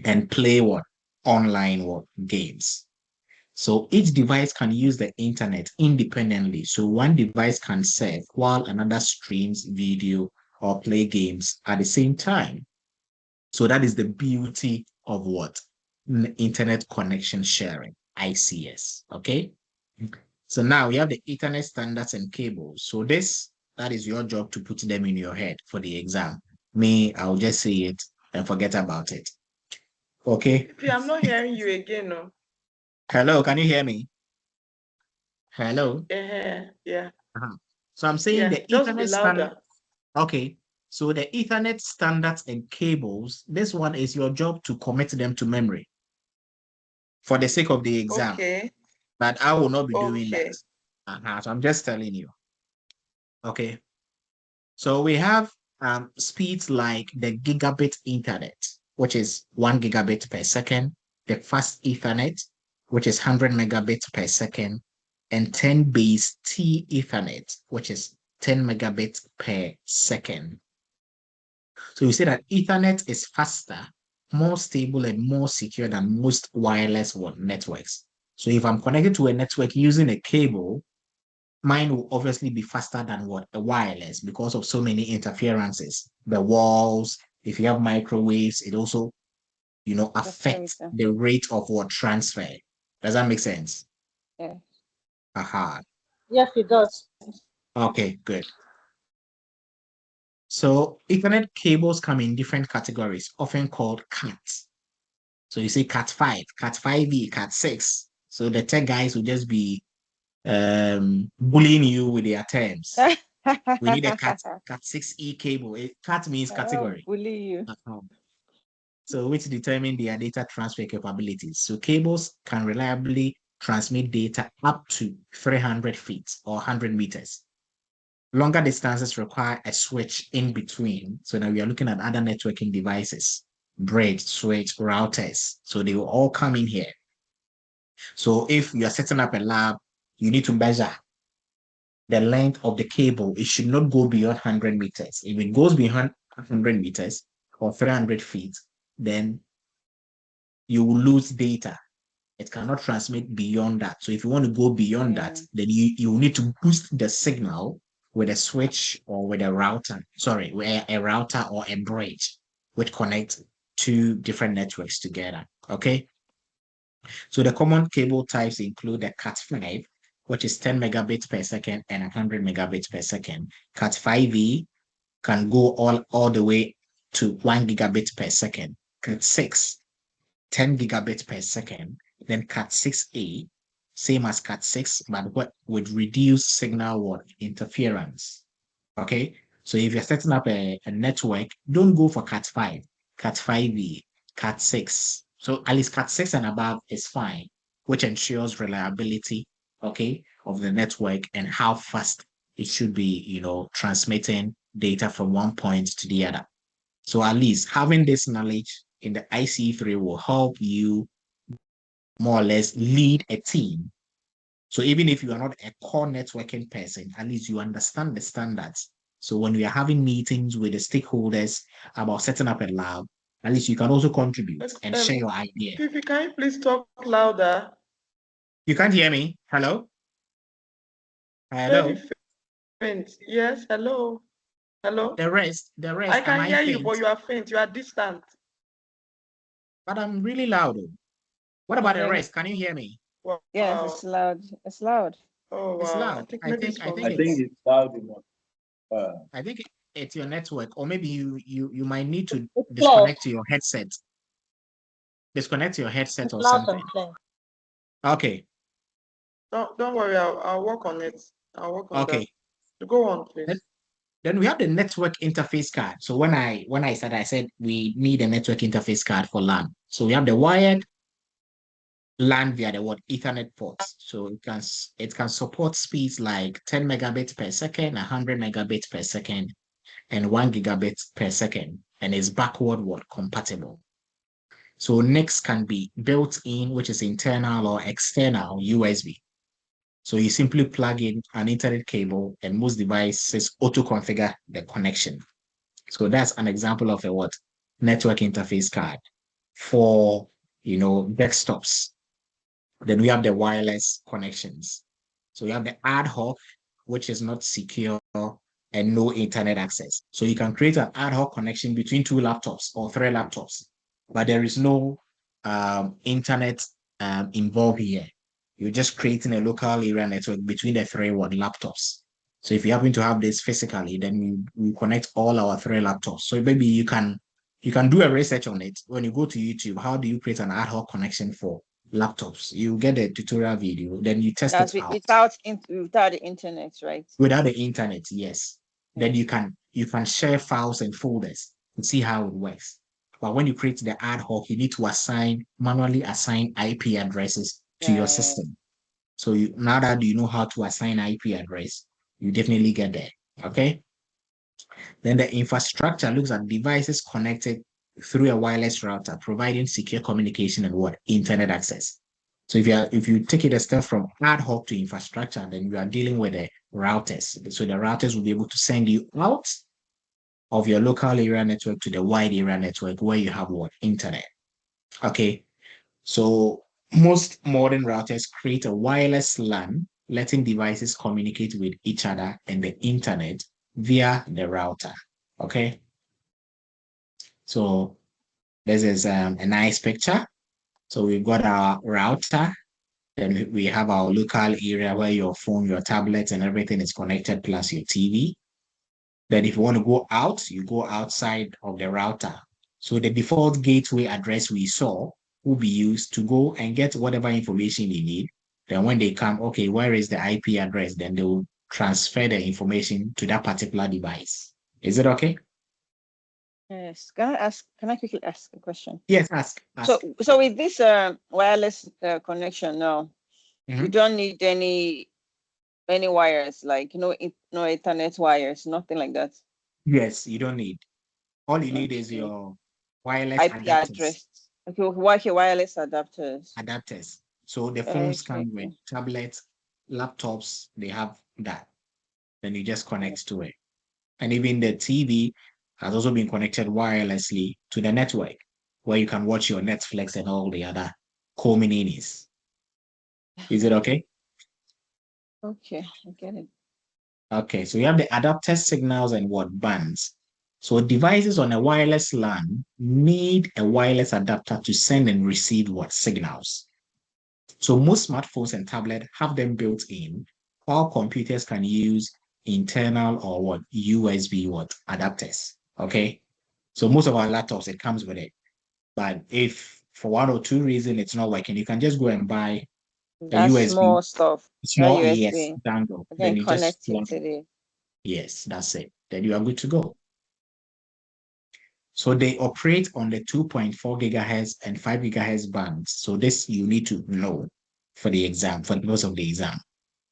and play online games. So each device can use the internet independently. So one device can serve while another streams video or play games at the same time. So that is the beauty of what? Internet connection sharing, ICS, okay? So now we have the Ethernet standards and cables. So that is your job to put them in your head for the exam. Me, I'll just say it and forget about it. Okay? I'm not hearing you again, no. Hello, can you hear me? Hello? Yeah. So I'm saying the just Ethernet be louder. Okay. So the Ethernet standards and cables, this one is your job to commit them to memory for the sake of the exam. Okay. But I will not be doing that. So I'm just telling you. Okay. So we have speeds like the gigabit internet, which is 1 gigabit per second, the fast Ethernet, which is 100 megabits per second, and 10 base T Ethernet, which is 10 megabits per second. So you see that Ethernet is faster, more stable, and more secure than most wireless networks. So if I'm connected to a network using a cable, mine will obviously be faster than what a wireless because of so many interferences. The walls, if you have microwaves, it also, affects the rate of what transfer. Does that make sense? Yeah. Aha. Yes, it does. Okay, good. So Ethernet cables come in different categories, often called CAT. So you say CAT 5, CAT 5e, CAT 6. So the tech guys will just be bullying you with their terms. We need a CAT 6e cable. CAT means category. Bully you. So which determine their data transfer capabilities. So cables can reliably transmit data up to 300 feet or 100 meters. Longer distances require a switch in between. So now we are looking at other networking devices, bridge, switch, routers. So they will all come in here. So if you are setting up a lab, you need to measure the length of the cable. It should not go beyond 100 meters. If it goes beyond 100 meters or 300 feet, then you will lose data. It cannot transmit beyond that. So if you want to go beyond that, then you need to boost the signal with a switch or with a router. Sorry, with a router or a bridge, which connects two different networks together. Okay. So the common cable types include the Cat5, which is 10 megabits per second and 100 megabits per second. Cat5e can go all the way to 1 gigabit per second. Cat6, 10 gigabits per second. Then Cat6a, same as Cat6, but with reduced signal interference. Okay, so if you're setting up a network, don't go for Cat5, Cat5e, Cat6. So at least Cat6 and above is fine, which ensures reliability, okay, of the network and how fast it should be, transmitting data from one point to the other. So at least having this knowledge in the IC3 will help you more or less lead a team. So even if you are not a core networking person, at least you understand the standards. So when we are having meetings with the stakeholders about setting up a lab, at least you can also contribute and share your idea. Fiifi, can you please talk louder? You can't hear me? Hello? Hello? Very faint. Yes, hello. Hello? The rest, I can hear you, faint? but you are faint. You are distant. But I'm really loud. What about the rest? Can you hear me? Wow. Yes, it's loud. It's loud. Oh, wow. It's loud. I think it's loud enough. I think it's your network, or maybe you might need to It's disconnect your headset. Disconnect your headset It's or loud something. and clear. Okay. Don't worry. I'll work on it. I'll work on Okay. that. Go on, please. Then we have the network interface card. So when I said we need a network interface card for LAN. So we have the wired LAN via the Ethernet ports. So it can support speeds like 10 megabits per second, 100 megabits per second, and 1 gigabit per second, and is backward compatible. So NICs can be built in, which is internal or external USB. So you simply plug in an Ethernet cable and most devices auto-configure the connection. So that's an example of a network interface card for, desktops. Then we have the wireless connections. So you have the ad hoc, which is not secure and no internet access. So you can create an ad hoc connection between 2 laptops or 3 laptops, but there is no internet involved here. You're just creating a local area network between the 3 laptops. So if you happen to have this physically, then we connect all our 3 laptops. So maybe you can do a research on it. When you go to YouTube, how do you create an ad hoc connection for laptops? You get a tutorial video, then you test it out. Without the internet, right? Without the internet, yes. Then you can share files and folders and see how it works. But when you create the ad hoc, you need to manually assign IP addresses to your system. So now that you know how to assign IP address, you definitely get there. Okay. Then the infrastructure looks at devices connected through a wireless router, providing secure communication and internet access. So if you take it a step from ad hoc to infrastructure, then you are dealing with the routers. So the routers will be able to send you out of your local area network to the wide area network where you have what? Internet. Okay. So most modern routers create a wireless LAN, letting devices communicate with each other and the internet via the router. Okay. So this is a nice picture. So we've got our router. Then we have our local area where your phone, your tablet, and everything is connected, plus your TV. Then if you want to go out, you go outside of the router. So the default gateway address we saw will be used to go and get whatever information you need. Then when they come, okay, where is the IP address? Then they will transfer the information to that particular device. Is it okay? Yes. Can I quickly ask a question? Yes, ask. So with this wireless connection now, you don't need any wires, like no Ethernet wires, nothing like that. Yes, you don't need. All you need is your wireless IP adapters. address. Okay, wireless adapters. Adapters. So the phones come with tablets, laptops, they have that. Then you just connect to it. And even the TV has also been connected wirelessly to the network, where you can watch your Netflix and all the other co-minis. Is it okay? Okay, I get it. Okay, so you have the adapter signals and what bands. So devices on a wireless LAN need a wireless adapter to send and receive what signals. So most smartphones and tablets have them built in, while computers can use internal or what USB adapters. Okay. So most of our laptops, it comes with it. But if for one or two reasons it's not working, you can just go and buy a That's USB, small stuff. small USB. dongle. Then You connect just it plug to the. Yes, that's it. Then you are good to go. So they operate on the 2.4 gigahertz and 5 gigahertz bands. So this you need to know for the exam, for the purpose of the exam.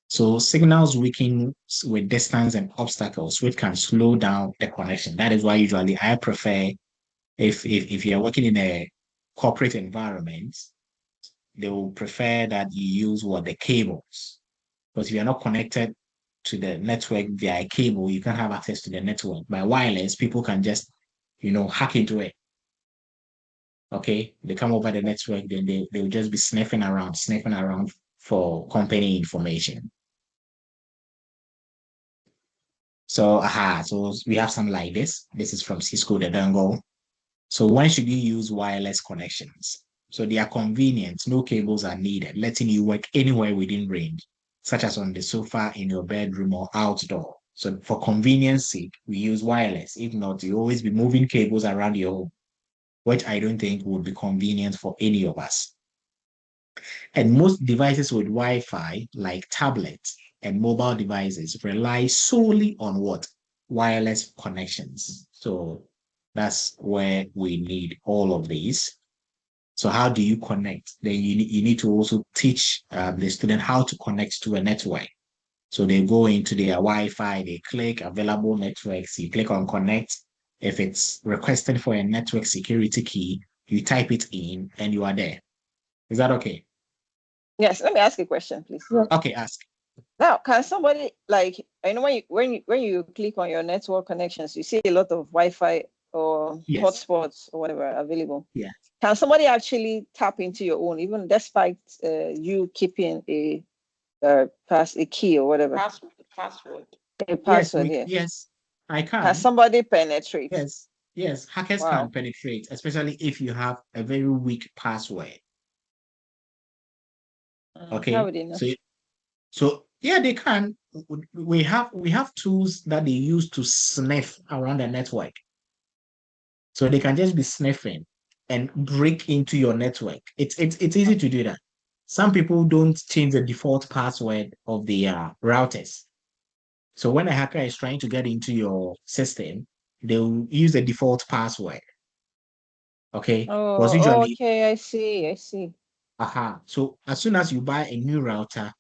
So signals weaken with distance and obstacles, which can slow down the connection. That is why usually I prefer if you're working in a corporate environment, they will prefer that you use the cables. Because if you're not connected to the network via a cable, you can't have access to the network. By wireless, people can just, hack into it. Okay, they come over the network, then they'll just be sniffing around for company information. So, so we have something like this. This is from Cisco, the dongle. So when should you use wireless connections? So they are convenient. No cables are needed, letting you work anywhere within range, such as on the sofa, in your bedroom, or outdoor. So for convenience sake, we use wireless. If not, you always be moving cables around your home, which I don't think would be convenient for any of us. And most devices with Wi-Fi, like tablets and mobile devices, rely solely on what? Wireless connections. So that's where we need all of these. So how do you connect? Then you need to also teach the student how to connect to a network. So they go into their Wi-Fi, they click available networks, you click on connect. If it's requested for a network security key, you type it in and you are there. Is that okay? Yes, let me ask you a question, please. Okay, ask. Now, can somebody, like, I know when you click on your network connections, you see a lot of Wi-Fi or hotspots or whatever available. Yeah. Can somebody actually tap into your own, even despite you keeping a key or whatever? Password. A password, yes, I can. Can somebody penetrate? Yes, hackers can penetrate, especially if you have a very weak password. Okay. How would they know? So yeah, they can. We have tools that they use to sniff around the network. So they can just be sniffing and break into your network. It's easy to do that. Some people don't change the default password of the routers. So when a hacker is trying to get into your system, they'll use the default password. Okay. Okay, I see. So as soon as you buy a new router,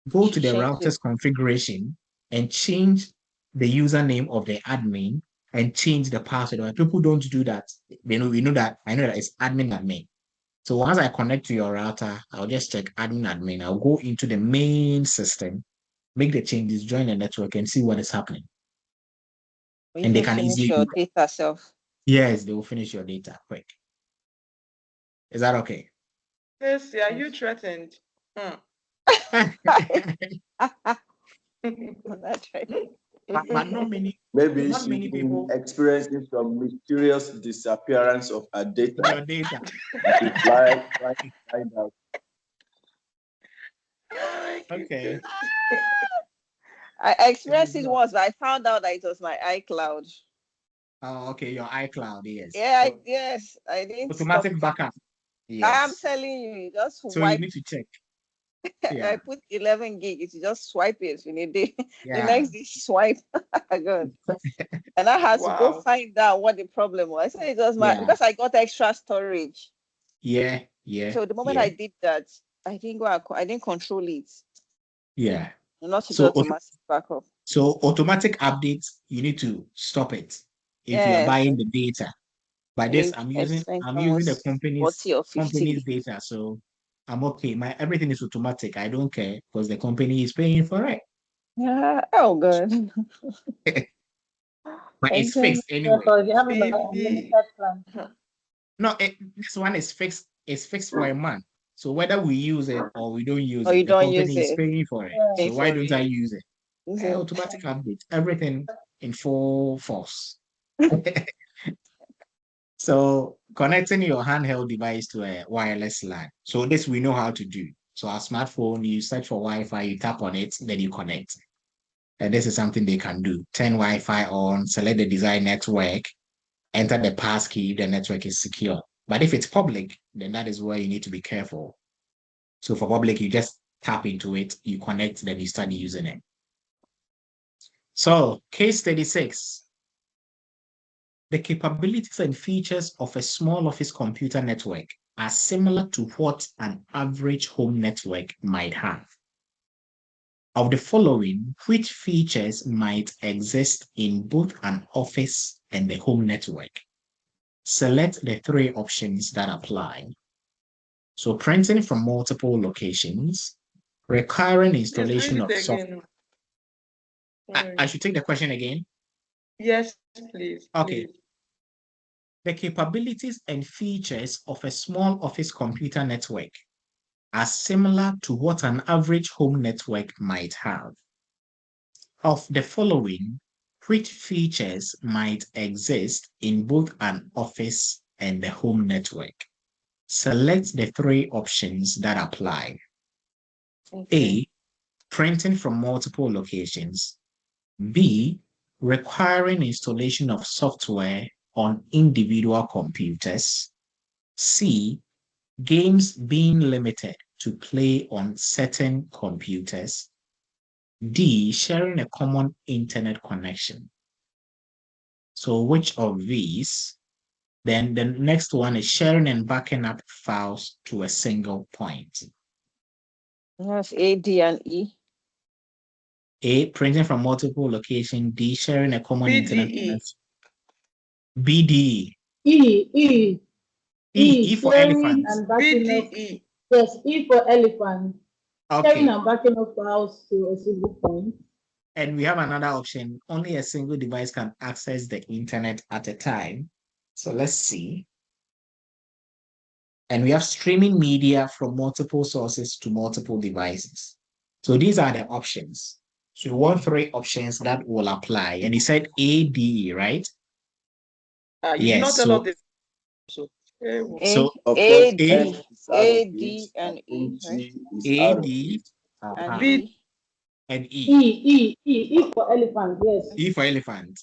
go to the router's configuration and change the username of the admin and change the password. When people don't do that, we know that I know that it's admin. So once I connect to your router, I'll just check admin. I'll go into the main system, make the changes, join the network, and see what is happening. You And they can can finish easily your data self. Yes, they will finish your data quick. Is that okay? Yes, are you threatened? That's right. But not many Maybe not she's many people experiencing some mysterious disappearance of her data. your data. Fly out. Okay. I experienced it once, but I found out that it was my iCloud. Oh, okay, your iCloud, yes. Yeah, So, yes, I didn't stop. automatic backup. Yes. I'm telling you, just So you swipe. need to check. I Yeah. put 11 gig. You just swipe it in a day. The Yeah. next day, swipe. Good. And I had to go Wow. find out what the problem was. I said it was Yeah. because I got extra storage. Yeah. So the moment I did that, I didn't control it. Yeah. Not to do So automatic backup. So automatic updates, you need to stop it if you're Yes. buying the data. By this, I'm using the company's data, so I'm okay. Everything is automatic. I don't care because the company is paying for it. Yeah. Oh, good. But it's fixed anyway. So if you have an unlimited plan. No, this one is fixed. It's fixed for a month. So whether we use it or we don't use Or it, you the don't company use is it. paying for it. Yeah. So why don't I use it? Use it. Automatic update, everything in full force. So connecting your handheld device to a wireless LAN. So this we know how to do. So our smartphone, you search for Wi-Fi, you tap on it, then you connect. And this is something they can do. Turn Wi-Fi on, select the desired network, enter the passkey, the network is secure. But if it's public, then that is where you need to be careful. So for public, you just tap into it, you connect, then you start using it. So case 36. The capabilities and features of a small office computer network are similar to what an average home network might have. Of the following, which features might exist in both an office and the home network? Select the three options that apply. So printing from multiple locations, recurring installation of software. I should take the question again? Yes, please. Okay. Please. The capabilities and features of a small office computer network are similar to what an average home network might have. Of the following, which features might exist in both an office and the home network? Select the three options that apply. Okay. A, printing from multiple locations. B, requiring installation of software on individual computers. C, games being limited to play on certain computers. D, sharing a common internet connection. So which of these? Then the next one is sharing and backing up files to a single point. That's A, D, and E. A, printing from multiple locations. D, sharing a common internet connection. BDE. E for elephant. And backing up. BDE. Yes, E for elephant. Okay. Sharing and backing up files to a single point. And we have another option. Only a single device can access the internet at a time. So let's see. And we have streaming media from multiple sources to multiple devices. So these are the options. So you want three options that will apply. And he said AD, right? You did not tell us the So Of A, course, D, F is out A, of D, it. and E. G is A, out of D, it. And B. and E. E for elephant, yes. E for elephant.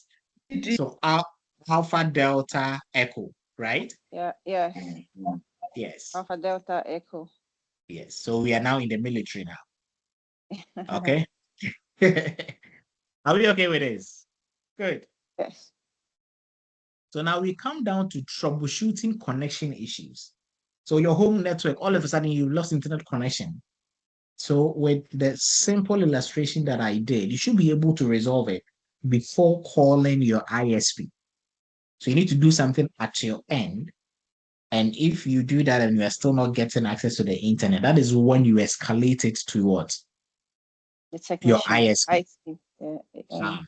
So Alpha, Delta, Echo, right? Yeah, yes. Yes. Alpha, Delta, Echo. Yes. So we are now in the military now. Okay. Are we okay with this? Good. Yes. So now we come down to troubleshooting connection issues. So your home network, all of a sudden you lost internet connection. So with the simple illustration that I did, you should be able to resolve it before calling your ISP. So you need to do something at your end And if you do that and you are still not getting access to the internet, that is when you escalate it to what? The Your technician. ISP.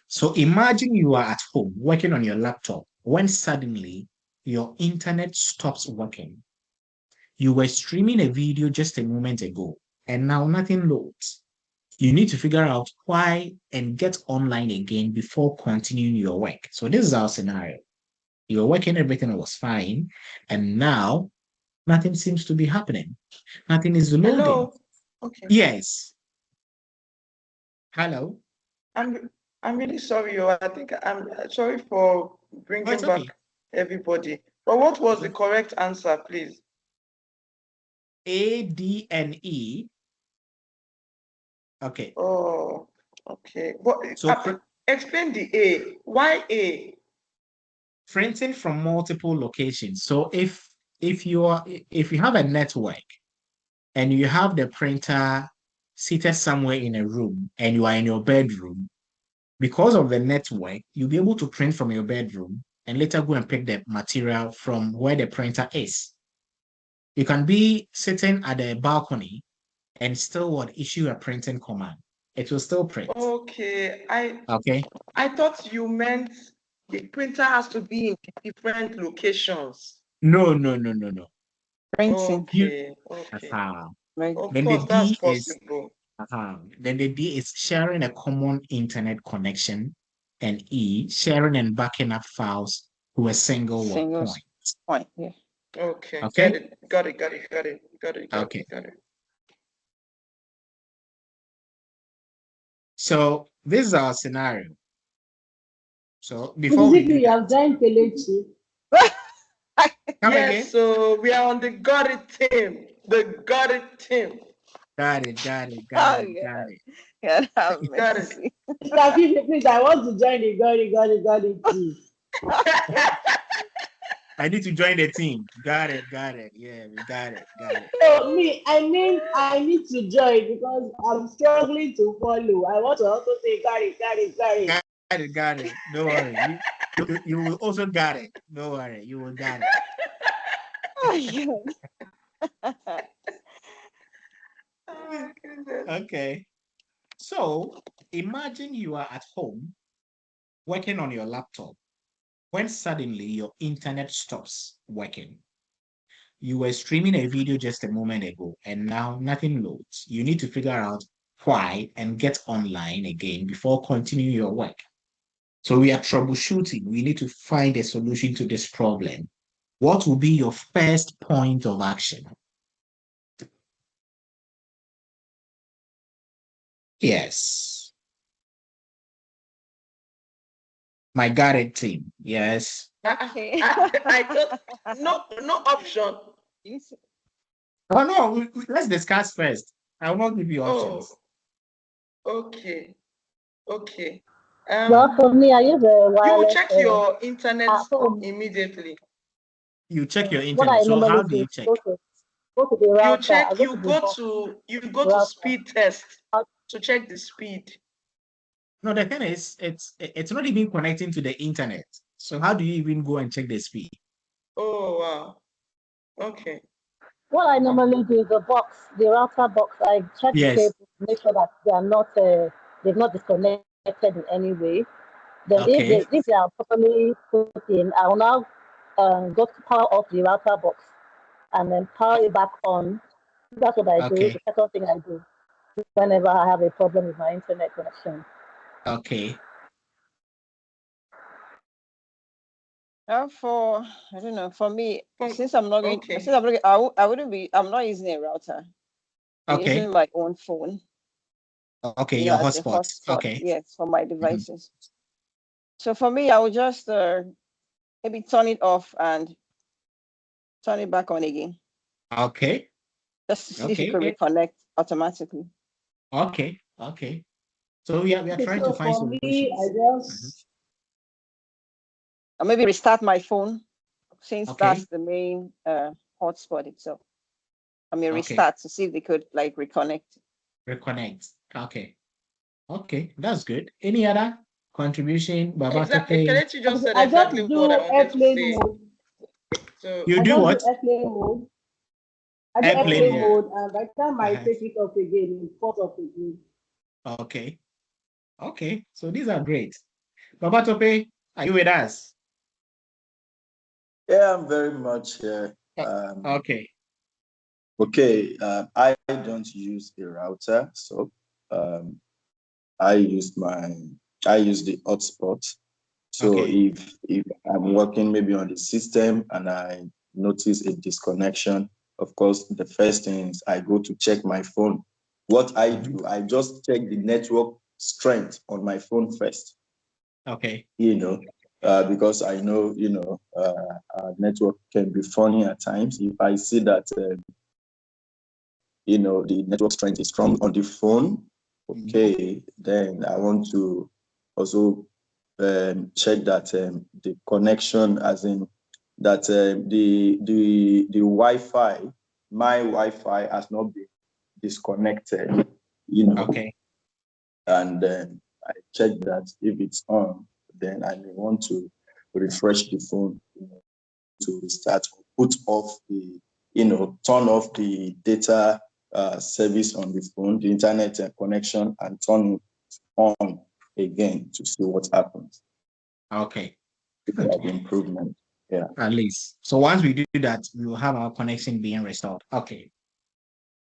So imagine you are at home working on your laptop when suddenly your internet stops working. You were streaming a video just a moment ago and now nothing loads. You need to figure out why and get online again before continuing your work. So this is our scenario. You were working, everything was fine, and now nothing seems to be happening. Nothing is loading. Hello. Okay. Yes. Hello. I'm really sorry. I think I'm sorry for bringing back everybody. But what was the correct answer, please? A, D, and E. Okay. Oh, okay. But So explain the A. Why A? printing from multiple locations. So if you have a network and you have the printer seated somewhere in a room and you are in your bedroom, because of the network, you'll be able to print from your bedroom and later go and pick the material from where the printer is. You can be sitting at the balcony and still issue a printing command. It will still print. Okay. Okay. I thought you meant the printer has to be in different locations. No. Printing. Okay. Then Of the course, that's D is possible. then the D is sharing a common internet connection, and E, sharing and backing up files to a single point. Yeah. Okay. Okay. Got it. So this is our scenario. So before we do that, yes, so we are on the got it team. The got it team. Got it. God have Got it. Please, I want to join the got it team. I need to join the team. Got it. Yeah, we got it. So I need to join because I'm struggling to follow. I want to also say got it. Got it. Don't worry. You will also got it. Don't worry. You will got it. Okay. So imagine you are at home working on your laptop when suddenly your internet stops working. You were streaming a video just a moment ago and now nothing loads. You need to figure out why and get online again before continuing your work. So we are troubleshooting. We need to find a solution to this problem. What will be your first point of action? Yes. My got it team. Yes. Okay. I thought no option. Oh no, let's discuss first. I will not give you options. Okay. Well, for me, I use a wireless. You will check your internet immediately. You check your What internet. I So how normally do you check? Go to the router. You go to speed test to check the speed. No, the thing is, it's not even connecting to the internet. So how do you even go and check the speed? Oh wow. Okay. What I normally do is the router box. I check the cable to make sure that they are not they've not disconnected in any way. Then if they are properly put in, I will now go to power off the router box and then power it back on. That's what I do. The second thing I do whenever I have a problem with my internet connection. Okay. For I don't know. For me, since I'm not going, I'm not using a router. I'm using my own phone. Okay, your hotspot. Okay. Yes, for my devices. So for me, I will just maybe turn it off and turn it back on again. Okay. Just to see if it could reconnect automatically. Okay. So we are trying to find solutions. Or maybe restart my phone since that's the main hotspot itself. I mean, restart to see if they could like reconnect. Okay, that's good. Any other contribution, Baba? Exactly. Kelechi just said exactly what I wanted to say. So You I do don't what? do airplane mode. I do Airplane airplane mode. mode, and by the time I take it off again, it falls off again. Okay. Okay. So these are great. Baba Tope, are you with us? Yeah, I'm very much here. Okay. Okay, I don't use a router, so um, I use the hotspot. So Okay. if I'm working maybe on the system and I notice a disconnection, of course, the first thing is I go to check my phone. What I do, I just check the network strength on my phone first. Okay. Because I know, network can be funny at times. If I see that, the network strength is strong on the phone, okay, then I want to also check that the connection, as in that the Wi-Fi, my Wi-Fi has not been disconnected, Okay. and then I check that if it's on, then I may want to refresh the phone, to restart or put off turn off the data service on the phone, the internet connection, and turn it on again to see what happens. Okay. Of improvement. Yeah. At least. So once we do that, we will have our connection being restored. Okay.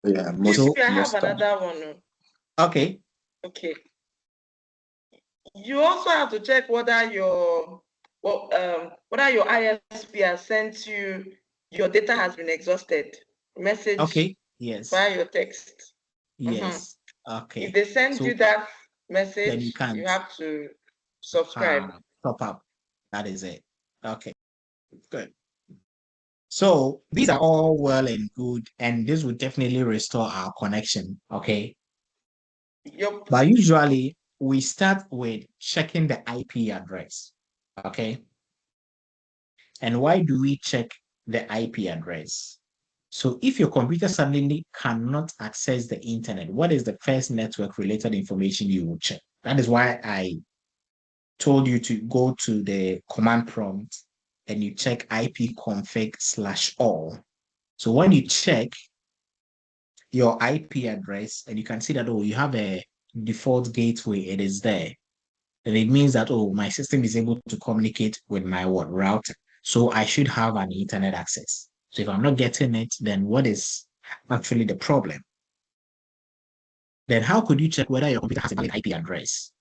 Yeah. I have another one. Okay. Okay. You also have to check whether your ISP has sent you your data has been exhausted. Message. Okay. Yes. Via your text. Yes. Okay. If they send you that message, then you can't. You have to subscribe. Top up. That is it. Okay. Good. So these are all well and good, and this will definitely restore our connection. Okay. Yep. But usually we start with checking the IP address. Okay. And why do we check the IP address? So if your computer suddenly cannot access the internet, what is the first network related information you will check? That is why I told you to go to the command prompt and you check ipconfig/all. So when you check your IP address and you can see that, oh, you have a default gateway, it is there. Then it means that, oh, my system is able to communicate with my router. So I should have an internet access. So if I'm not getting it, then what is actually the problem? Then how could you check whether your computer has a valid IP address?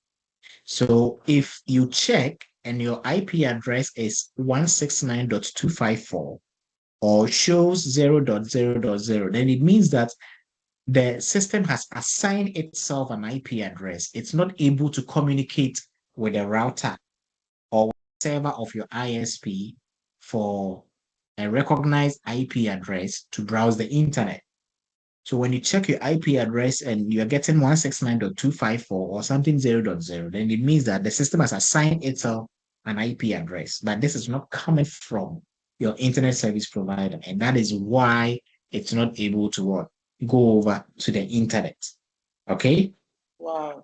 So if you check and your IP address is 169.254 or shows 0.0.0, then it means that the system has assigned itself an IP address. It's not able to communicate with the router or server of your ISP for a recognized IP address to browse the internet. So when you check your IP address and you're getting 169.254 or something 0.0, then it means that the system has assigned itself an IP address, but this is not coming from your internet service provider. And that is why it's not able to go over to the internet. Okay? Wow.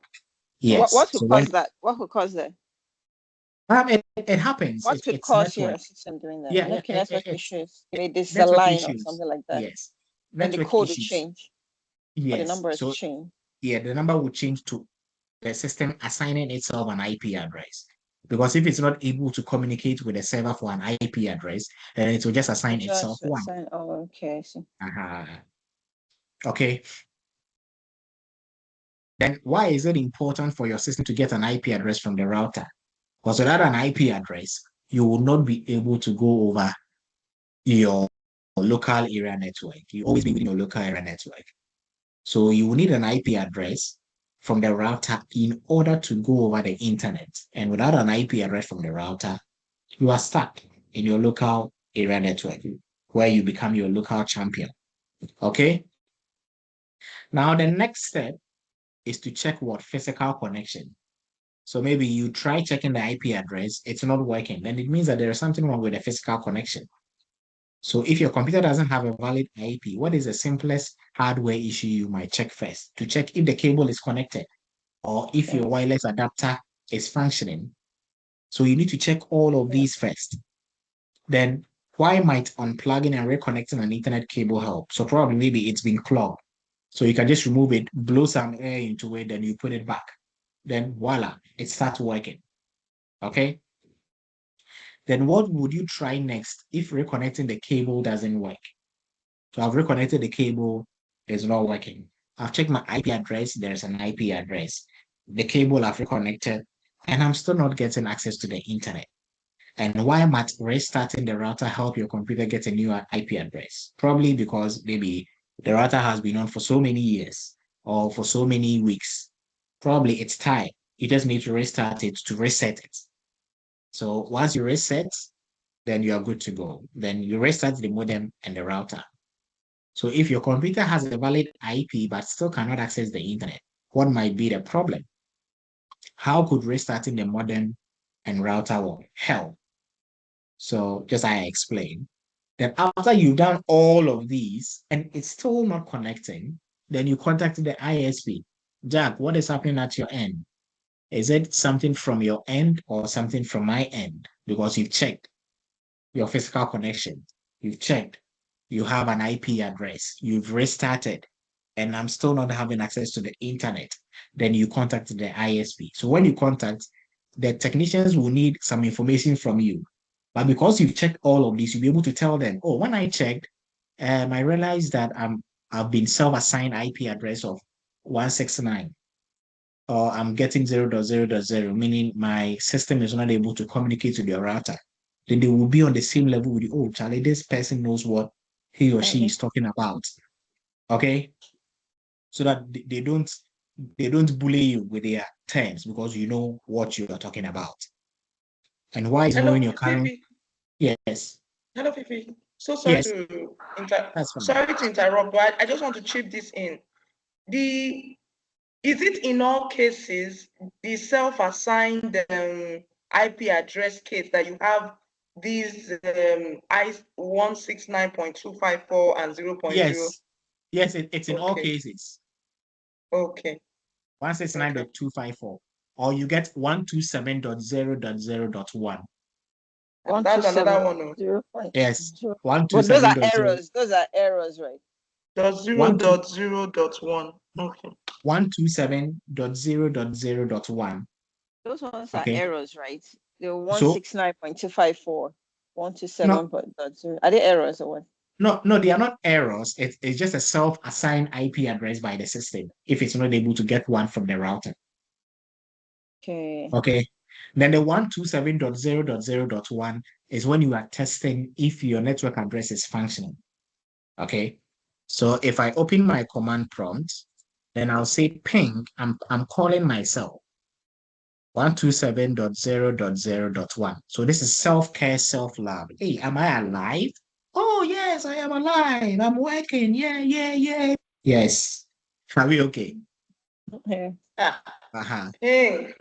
Yes. What could cause that? What could cause that? It happens. What could cause your system doing that? Yeah, network issues. This is a line or something like that. Yes. And the code will change. Yes. Or the number will change. Yeah, the number will change to the system assigning itself an IP address. Because if it's not able to communicate with the server for an IP address, then it will just assign itself one. Oh, okay, I see. Okay. Then why is it important for your system to get an IP address from the router? Because without an IP address, you will not be able to go over your local area network. You always be within your local area network. So you will need an IP address from the router in order to go over the internet. And without an IP address from the router, you are stuck in your local area network where you become your local champion. Okay? Now, the next step is to check what physical connection. So maybe you try checking the IP address, it's not working. Then it means that there is something wrong with the physical connection. So if your computer doesn't have a valid IP, what is the simplest hardware issue you might check first? To check if the cable is connected or if your wireless adapter is functioning. So you need to check all of these first. Then why might unplugging and reconnecting an Ethernet cable help? So probably maybe it's been clogged. So you can just remove it, blow some air into it, then you put it back. Then voila, it starts working. Okay. Then what would you try next if reconnecting the cable doesn't work? So I've reconnected the cable, it's not working. I've checked my IP address, there's an IP address. The cable I've reconnected, and I'm still not getting access to the internet. And why might restarting the router help your computer get a new IP address? Probably because maybe the router has been on for so many years or for so many weeks. Probably it's tired. You just need to restart it to reset it. So once you reset, then you are good to go. Then you restart the modem and the router. So if your computer has a valid IP but still cannot access the internet, what might be the problem? How could restarting the modem and router work? Help. So just as I explained, then after you've done all of these and it's still not connecting, then you contact the ISP. Jack, what is happening at your end? Is it something from your end or something from my end? Because you've checked your physical connection, you've checked, you have an IP address, you've restarted, and I'm still not having access to the internet. Then you contact the ISP. So when you contact, the technicians will need some information from you. But because you've checked all of this, you'll be able to tell them, oh, when I checked, I realized that I've been self-assigned IP address of 169, or I'm getting 0.0.0, meaning my system is not able to communicate to the router. Then they will be on the same level with you. Oh, Charlie, this person knows what he or she is talking about. Okay? So that they don't bully you with their terms because you know what you are talking about. And why is knowing your current? Yes. Hello, Fifi. So sorry Yes. to Sorry to interrupt, but I just want to chip this in. Is it in all cases the self-assigned IP address case that you have these I169.254 and 0.0? Yes, it's in all cases. Okay. 169.254, or you get 127.0.0.1. That's another one. Yes, But those are errors. Those are errors, right? .0.0.1. Okay. 127.0.0.1. Those ones are errors, right? The 169.254, 127.0. Are they errors or what? No, they are not errors. It's just a self-assigned IP address by the system if it's not able to get one from the router. Okay. Then the 127.0.0.1 is when you are testing if your network address is functioning. Okay. So if I open my command prompt, then I'll say ping, I'm calling myself 127.0.0.1. So this is self-care, self-love. Hey, am I alive? Oh, yes, I am alive. I'm working. Yeah. Yes. Are we okay? Yeah. Hey.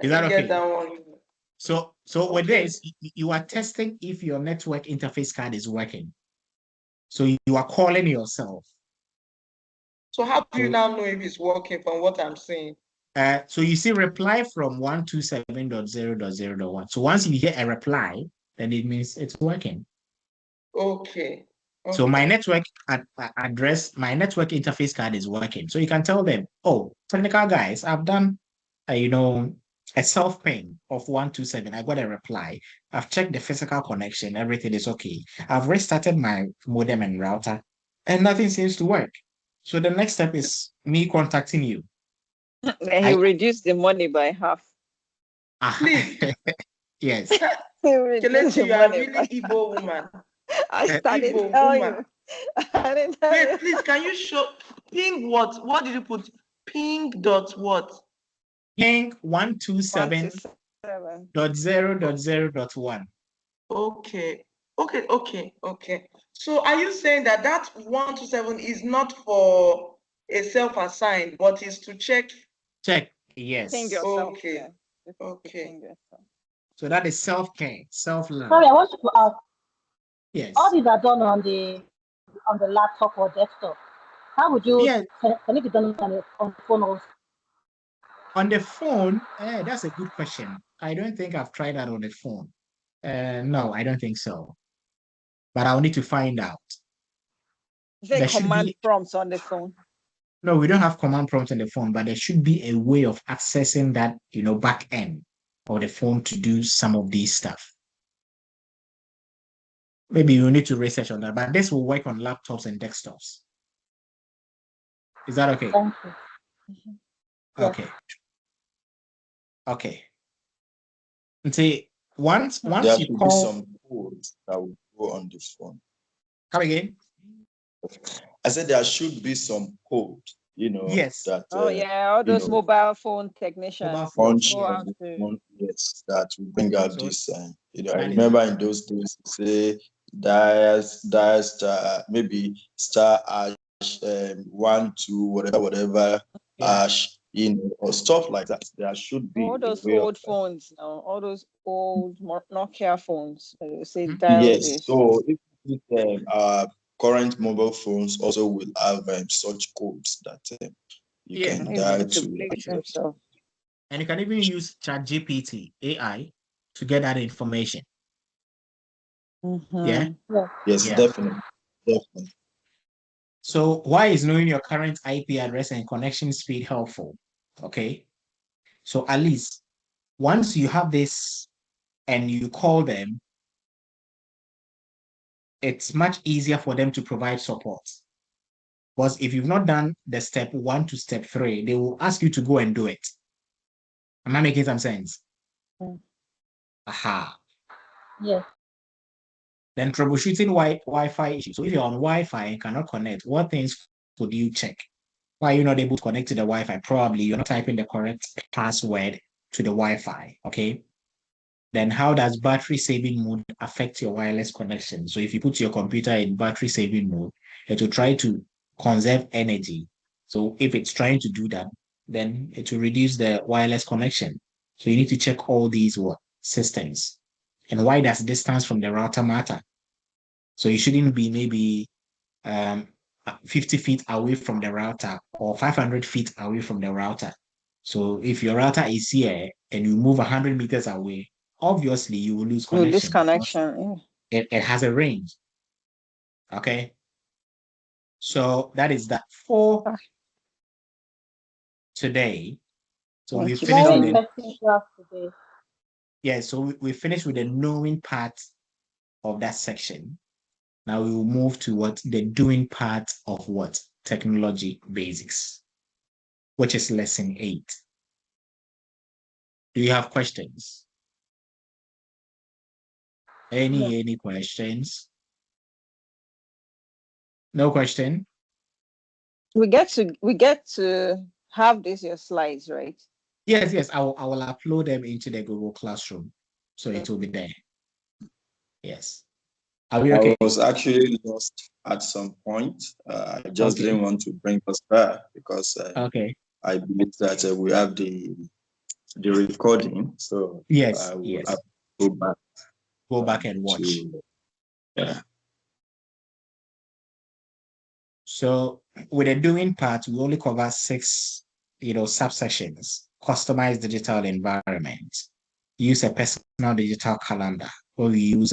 Is that okay? That one. So with this, you are testing if your network interface card is working. So you are calling yourself. So how do you now know if it's working from what I'm saying? So you see reply from 127.0.0.1. So once you hear a reply, then it means it's working. Okay. So my network address, my network interface card is working. So you can tell them, oh, technical guys, I've done, a self-ping of 127. I got a reply. I've checked the physical connection. Everything is okay. I've restarted my modem and router and nothing seems to work. So the next step is me contacting you. And he reduced the money by half. Please. Yes. Kelechi, you are really Igbo woman. I started telling you. Wait, please, can you show ping what? What did you put? Ping dot what? Ping 127.0.0.1. Okay. So are you saying that 127 is not for a self-assigned, but is to check? Yes. Ping yourself. Okay. So that is self-care, self-love. Sorry, I want to ask. Yes. All these are done on the laptop or desktop. How would you? Yes. Can it be done on the phone also? On the phone, that's a good question. I don't think I've tried that on the phone. No, I don't think so. But I'll need to find out. Is there There a should command be, prompt on the phone? no, we don't have command prompt on the phone, but there should be a way of accessing that, back end of the phone to do some of these stuff. Maybe you need to research on that, but this will work on laptops and desktops. Is that okay? Thank you. Yes. Okay. Okay. And see, once There you should be call, some codes that will go on the phone. come again? I said there should be some code, Yes. that Oh yeah, all those mobile phone technicians. Mobile punch phones, Go yeah. out to yes, that will bring out So this. I that is remember in those days, say dial star, maybe star hash 1 2 whatever yeah. hash, or stuff like that. There should be all a those way of old phones now, all those old Nokia phones. They say Mhm. dial yes. this. So if our current mobile phones also will have such codes that you Yeah. can Maybe dial to to. place themselves. And you can even use ChatGPT AI to get that information. Yeah. Yes. Yes, Yeah. definitely. So why is knowing your current IP address and connection speed helpful? Okay. So at least once you have this and you call them, it's much easier for them to provide support. Because if you've not done the step 1 to step 3, they will ask you to go and do it. Am I making some sense? Mm. Aha. Yes. Then troubleshooting Wi-Fi issues. So if you're on Wi-Fi and cannot connect, what things could you check? Why are you not able to connect to the Wi-Fi? Probably you're not typing the correct password to the Wi-Fi. Okay. Then how does battery saving mode affect your wireless connection? So if you put your computer in battery saving mode, it will try to conserve energy. So if it's trying to do that, then it will reduce the wireless connection. So you need to check all these systems. And why does distance from the router matter? So you shouldn't be maybe 50 feet away from the router or 500 feet away from the router. So if your router is here and you move 100 meters away, obviously you will lose No, this connection. connection. Yeah. It has a range. Okay. So that is that for Ah. today. So we Thank you. finished Very with Thank the, you. interesting class today. yeah, so we finished with the knowing part of that section. Now we will move to what the doing part of what technology basics, which is lesson 8. Do you have questions? Any questions? No question? We get to have this your slides, right? Yes. I will upload them into the Google Classroom, so it will be there. Yes. Are we okay? I was actually lost at some point. I just Okay. didn't want to bring us back because Okay. I believe that we have the recording. So Yes. I will Yes. have to go back. Go back and watch. Yeah. So with the doing part, we only cover 6, subsections. Customize digital environment. Use a personal digital calendar, or we use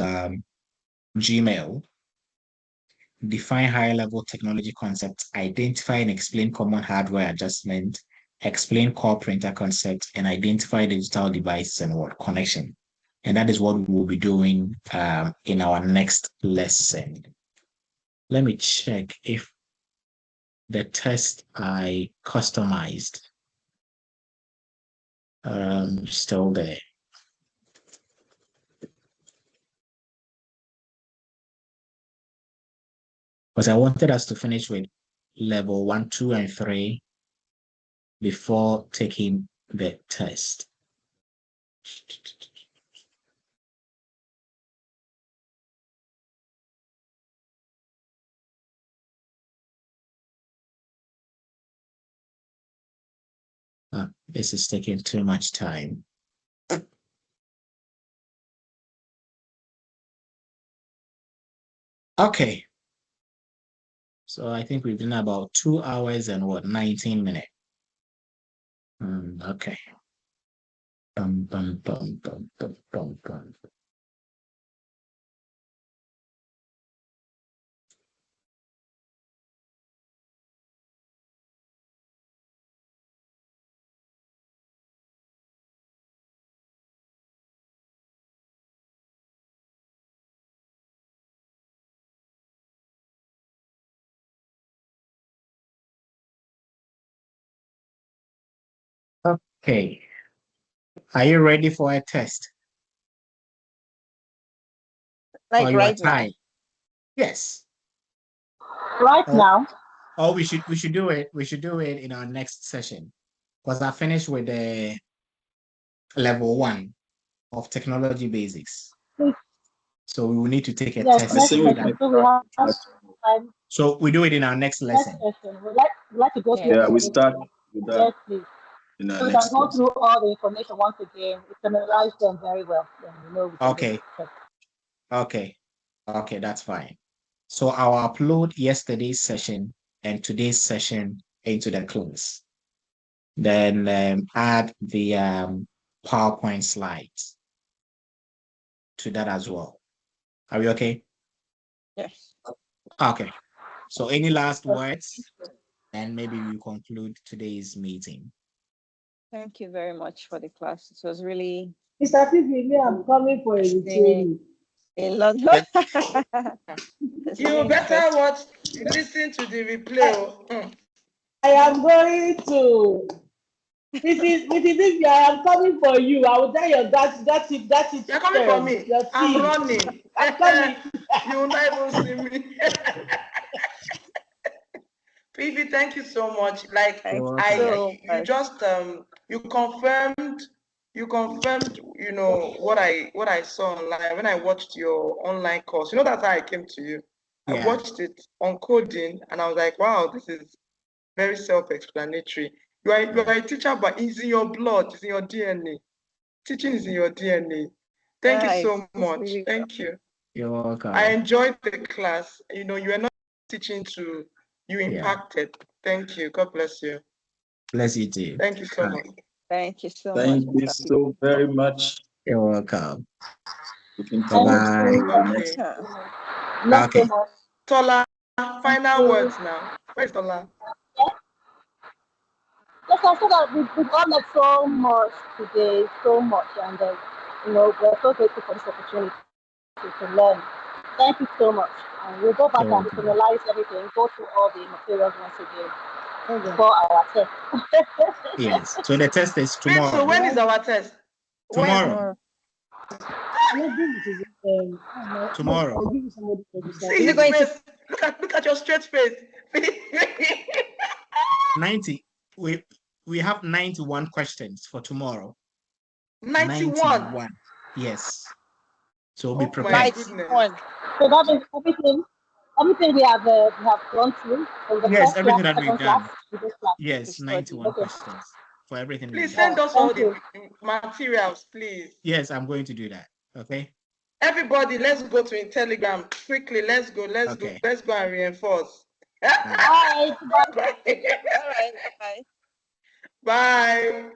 Gmail. Define high-level technology concepts, identify and explain common hardware adjustment, explain core printer concepts, and identify digital devices and what connection. And that is what we will be doing in our next lesson. Let me check if the test I customized still there. Because I wanted us to finish with level 1, 2, and 3 before taking the test. This is taking too much time. Okay. So I think we've done about 2 hours and 19 minutes. Okay. Okay. Are you ready for a test? Like Or you are right now. tired? Yes. Right Oh. now. Oh, we should do it. We should do it in our next session. Because I finished with the level 1 of technology basics. So we will need to take a Yes, test. next think we session. can So we have time. So we do it in our next Next lesson. session. We'd like to go through Yeah, we everything. start with that Yes, please. in our So we can next go class. through all the information once again. We summarize them very well. Then we know we can Okay. just check. Okay. Okay, that's fine. So I'll upload yesterday's session and today's session into the class. Then add the PowerPoint slides to that as well. Are we okay? Yes. Okay. So any last words? And maybe we conclude today's meeting. Thank you very much for the class. It was really Mr. Fiifi, I'm coming for a training. a lot. You better watch, listen to the replay. I am going to. Mrs. Fiifi, I am coming for you. I will tell you that You're coming for me. your I'm team. running. I'm coming. You will not even see me. Fiifi, thank you so much. Like Thank you I, so you much. just you confirmed, you know what I saw online when I watched your online course. You know that's how I came to you. I Yeah. watched it on coding, and I was like, wow, this is very self-explanatory. You are a teacher, but it's in your blood, it's in your DNA. Teaching is in your DNA. Thank you so much. Really Thank you. You're welcome. I enjoyed the class. You know, you are not teaching to, you impacted. Thank you. God bless you. Bless you too. Thank you so much. Thank you so Thank much. you so very much. You're welcome. Looking Thank forward Bye-bye. you. to the next. Not Okay. so much. Tola, final you. words now. Where's Tola? Yes, I said that we've all learned so much today, so much, and we're so grateful for this opportunity to learn. Thank you so much. And we'll go back You're and welcome. analyze everything, go through all the materials once again Okay. for our test. Yes. So the test is Wait, so tomorrow. when is our test? Tomorrow. Let's give it to Tomorrow. I'll give you somebody to decide. See his face. Look at your straight face. 90. We have 91 questions for tomorrow. 91. Yes. So be Oh my prepared. goodness. So that means everything we have gone through from the Yes, first everything class, that we've second class, done. to this class. Yes, 91 Okay. questions for everything Please we've done. send us all Thank the you. materials, please. Yes, I'm going to do that. Okay. Everybody, let's go to Telegram quickly. Let's go and reinforce. Bye. Bye. All right. Bye. Bye.